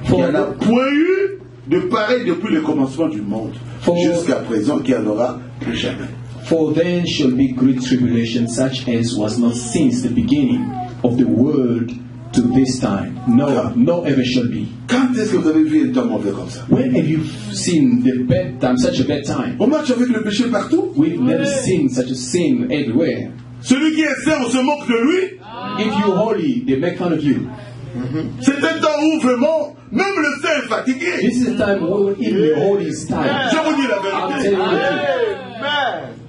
qu'il n'y en a point eu de pareil depuis le commencement du monde jusqu'à présent qu'il n'y en aura plus jamais. For then shall be great tribulation, such as was not since the beginning of the world to this time. No, no ever shall be. Quand est-ce que vous avez vu un temps mauvais comme ça? When have you seen the bad time, such a bad time? On marche avec le péché partout. We've never seen such a sin everywhere. Celui qui est saint, on se moque de lui. If you're holy, they make fun of you. C'est un temps où vraiment, même le saint est fatigué. This is a time when even the holy is tired. Je vous dis la I'm telling you vérité. the truth.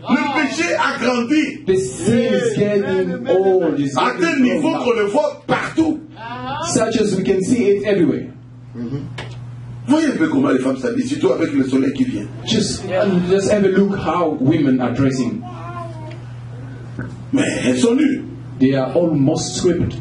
Le péché a grandi The sin is getting old. It's à tel getting niveau old. qu'on le voit partout. Such as we can see it everywhere. Voyez un peu comment les femmes s'habillent, surtout avec le soleil qui vient. Just have a look how women are dressing. Mais elles sont nues. They are almost stripped.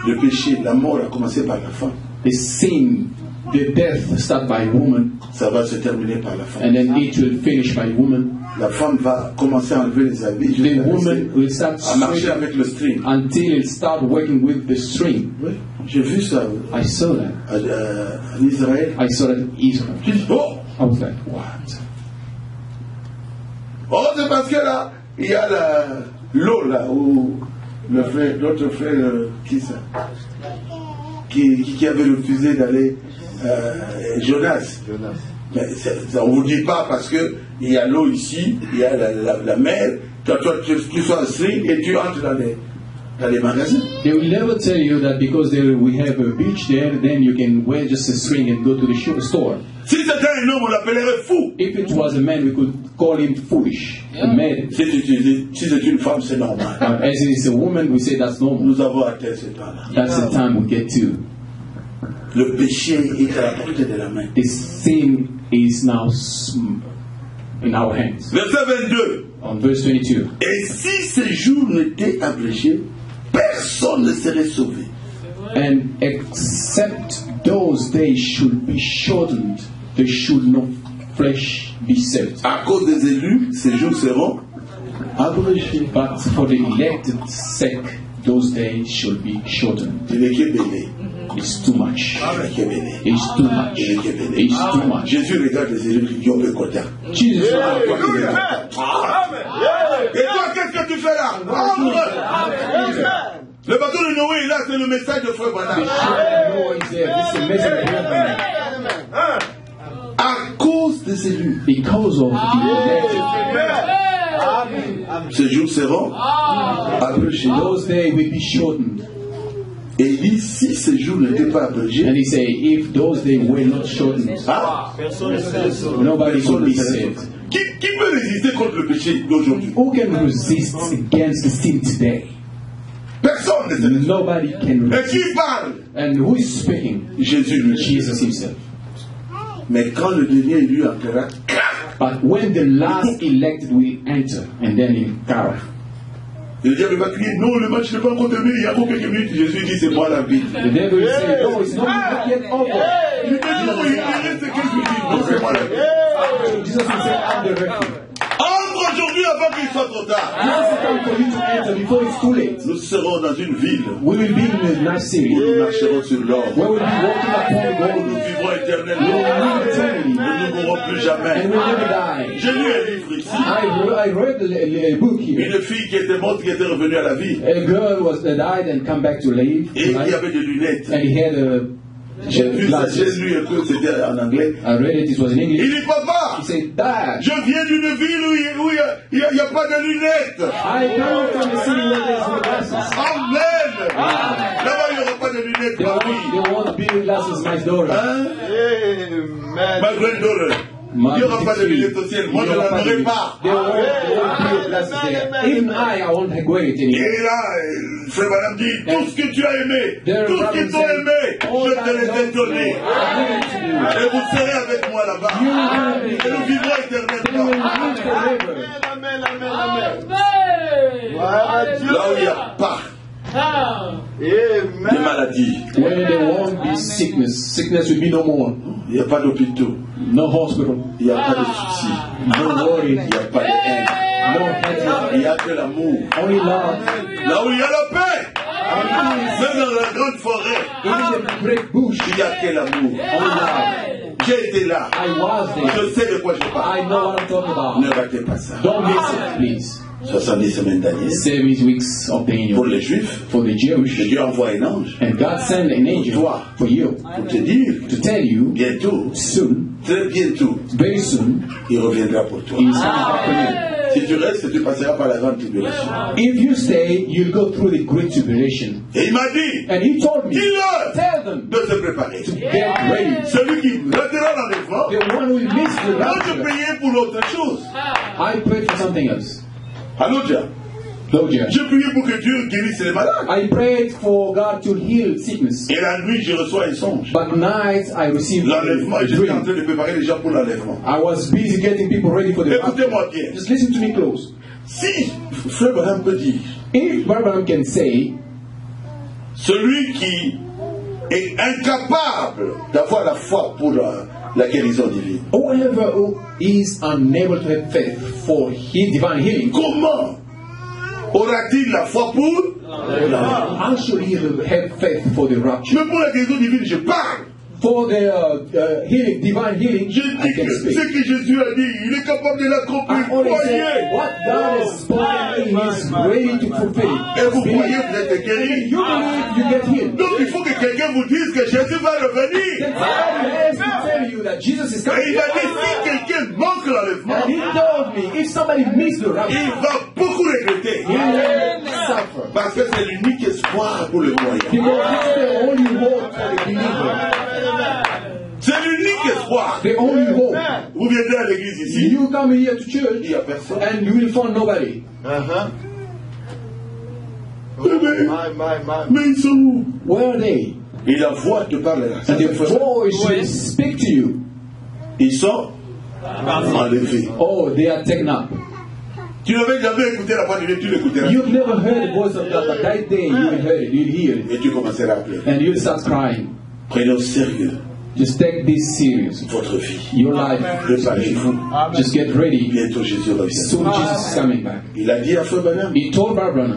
Le péché, la mort a commencé par la femme. The sin, the death start by woman, Ça va se terminer par la femme. and then it will finish by woman. La femme va commencer à enlever les habits The jusqu'à woman will start à marcher stripping avec le string. until it start working with the string. Oui, j'ai vu ça I saw that. en Israël. I saw that in Israel. J'ai dit, oh, I was like, what? oh c'est parce que là, il y a l'eau là où l'autre frère, qui ça qui avait refusé d'aller, Jonas. Mais ça, on ne vous dit pas parce que il y a l'eau ici, il y a la mer, toi tu sois un string et tu entres dans les magasins. They will never tell you that because we have a beach there, then you can wear just a string and go to the store. Si c'était un homme, on l'appellerait fou. If it was a man, we could call him foolish. A man. Si c'est une femme, c'est normal. As it is a woman, we say that's normal. Nous avons atteint ce temps-là. That's the time we get to. Le péché est à la portée de la main. The sin is now in our hands. Verset 22. On verse 22. Et si ces jours n'étaient abrégés, personne ne serait sauvé. And except those days should be shortened, there should no flesh be saved. À cause des élus, ces jours seront abrégés. But for the elected sake, those days should be shortened. Il est béni. It's too much. Il est béni. It's too much. Il est béni. It's too much. Jésus regarde les élus qui ont le quota. Jesus, Et toi, qu'est-ce que tu fais là? Le bateau de Noé est là, c'est le message de Frère Branham. À cause des élus, because of the ces jours seront abrégés. those days will be shortened. Et il dit, si ces jours n'étaient pas abrégés, And he say, if those days were not shortened, nobody would be saved. Qui peut résister contre le péché d'aujourd'hui? Who can resist against the sin today? Personne ne sait. Nobody can Et resist. qui parle? And who is speaking? Jésus lui. Jesus himself. Mais quand le dernier élu entrera, But when the last elected will enter, and then in Kara, le diable va crier, non, le match n'est pas encore terminé, il y a encore quelques minutes. Jésus dit, c'est moi la vie. the devil will say, no, it's not yet over. Il dit, non, il reste quelques minutes. Non, c'est moi la vie. Jesus will say, I'm the refuge. Entre aujourd'hui avant qu'il soit trop tard. Now is the time for you to enter before it's too late. Nous serons dans une ville We will be in a nice city où nous marcherons sur l'or. where we'll be walking upon Nous gold. vivrons We will éternellement. live eternally. Nous ne mourrons plus jamais. And we'll never die. J'ai lu un livre ici. I read a book here. Une fille qui était morte, qui était revenue à la vie. A girl was died and come back to life. Et il y avait des lunettes. And he had J'ai vu ça, j'ai glasses. lu un peu, c'était en anglais. I read it was in Il English. dit, papa, He said, Dad, je viens d'une ville où il n'y a pas de lunettes. I come from a city where there's no glasses. Amen. Là-bas, il n'y aura pas de lunettes, There ma won't fille. be glasses, my daughter. Hein? Ma granddaughter. Il n'y aura pas de lunettes au ciel. Moi, je n'en aurai pas. There won't be glasses there. Even I won't wear it anymore. Et là, Frère Madame dit, tout ce que tu as aimé, tout ce qu'ils t'ont aimé, je te les ai donnés. Et vous serez avec moi là-bas. Et nous vivrons éternellement. Là où il n'y a pas de maladie, When there won't be sickness, sickness will be no more. il n'y a pas d'hôpitaux, No hospital, il n'y a pas de soucis, no worry, il n'y a pas de haine, no hatred, il n'y a que l'amour. only love. Là où il y a la paix, même dans la grande forêt, Even the great bush, il n'y a que l'amour. only love. J'ai été là, I was there. je sais de quoi je parle. I know what I'm talking about. Ne ratez pas ça. Don't miss it, please. 70 semaines d'année. 7 weeks of the Pour annual les Juifs, for the Jewish. Dieu envoie un ange And God sent an angel for you pour te dire, to tell you bientôt, soon, très bientôt, very soon, il reviendra pour toi. He is coming back for you. Si tu restes, tu passeras par la grande tribulation. If you stay, you'll go through the great tribulation. Et il m'a dit, And he told me, dis-leur tell them de se préparer. to get ready. Celui qui ratera l'enlèvement, The one who will miss the moi je rapture. priais pour l'autre chose. I prayed for something else. Allô, Dieu. Lord, Je priais pour que Dieu guérisse les malades. I prayed for God to heal sickness. Et la nuit, je reçois un songe. But night I received L'enlèvement, a j'étais en dream. train de préparer les gens pour l'enlèvement. I was busy getting people ready for the rapture. Écoutez-moi bien. Just listen to me close. Si Frère Branham peut dire, If Barbara can say, celui qui est incapable d'avoir la foi pour la guérison divine, whoever who is unable to have faith for his divine healing, comment aura-t-il la foi pour l'enlèvement? how should he have faith for the rapture? Mais pour la guérison divine, je parle. For the healing, divine healing, Je I dis can que speak. ce que Jésus a dit, il est capable de I l'accomplir. only say Croyez. what God has spoken, He is ready to fulfill it. Et vous croyez, Believe. vous êtes guéri. You believe, you get healed. Donc il faut que quelqu'un vous dise que Jésus va Then revenir. somebody has to tell you that Jesus is Et coming. il a dit, si quelqu'un manque l'enlèvement, And He told me, if somebody missed the il rapture, va beaucoup regretter. he will suffer. Parce que c'est l'unique espoir pour le croyant. Because it's the only hope for the believer. C'est l'unique espoir. The only hope. Vous viendrez à l'église ici, You come here to il church n'y a personne. and you will find nobody. Mais ils sont où? Where are they? Et la voix te parlera. And the voice will speak to you. Ils sont enlevés. Oh, they are taken up. Tu n'avais jamais écouté la voix de Dieu, tu l'écouteras. You've never heard the voice of God, but that day you will hear it, you'll hear it, Et tu commenceras à pleurer. and you'll start crying. Prenez au sérieux Just take this serious. votre vie. Your life. Préparez-vous. Just get ready. Bientôt Jésus revient. Soon Jesus is coming back. Il a dit à Frère Branham, He told Barbara,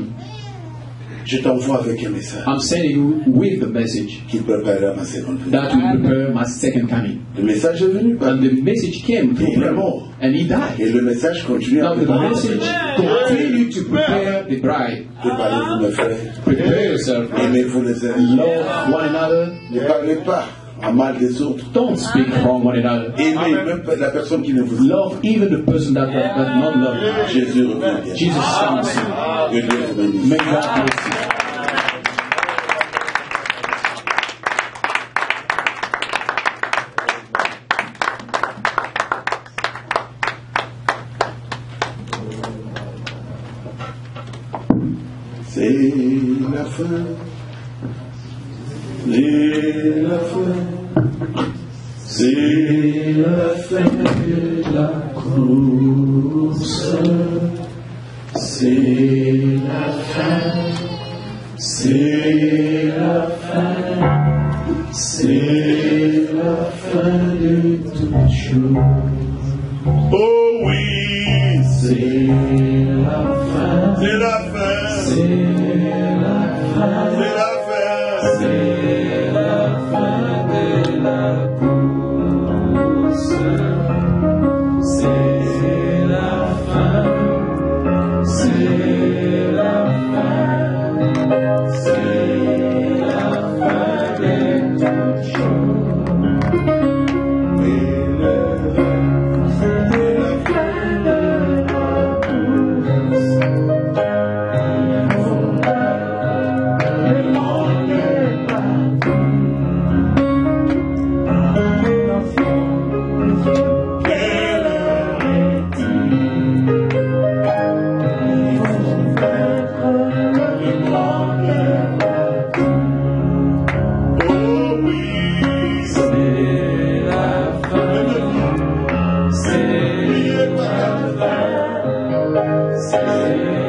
je t'envoie avec un message I'm sending you with the message qui préparera ma seconde venue. that will prepare my second coming. Le message est venu par And the message came through Il est him, mort. and he died. Et le message continue à Now the préparer. message continue to prepare the bride. Préparez-vous mes frères. Prepare yourself. Aimez-vous les uns. Love one another. Ne parlez pas en mal des autres. Don't speak wrong one another. Aimez même la personne qui ne vous aime. Love even the person that does not love you. Jésus revient bien. Jesus comes soon. Que Dieu vous bénisse. May God bless you. C'est la fin. C'est la fin. C'est la fin de la course. C'est la fin. C'est la fin. C'est la fin de toute chose. Oh oui, c'est la fin. C'est la fin. C'est la fin. C'est la fin. C'est la fin de la course. C'est la fin. C'est la fin. C'est la fin de toute chose. Et le c'est la fin de la course. Oh oui, c'est la fin. C'est la fin. C'est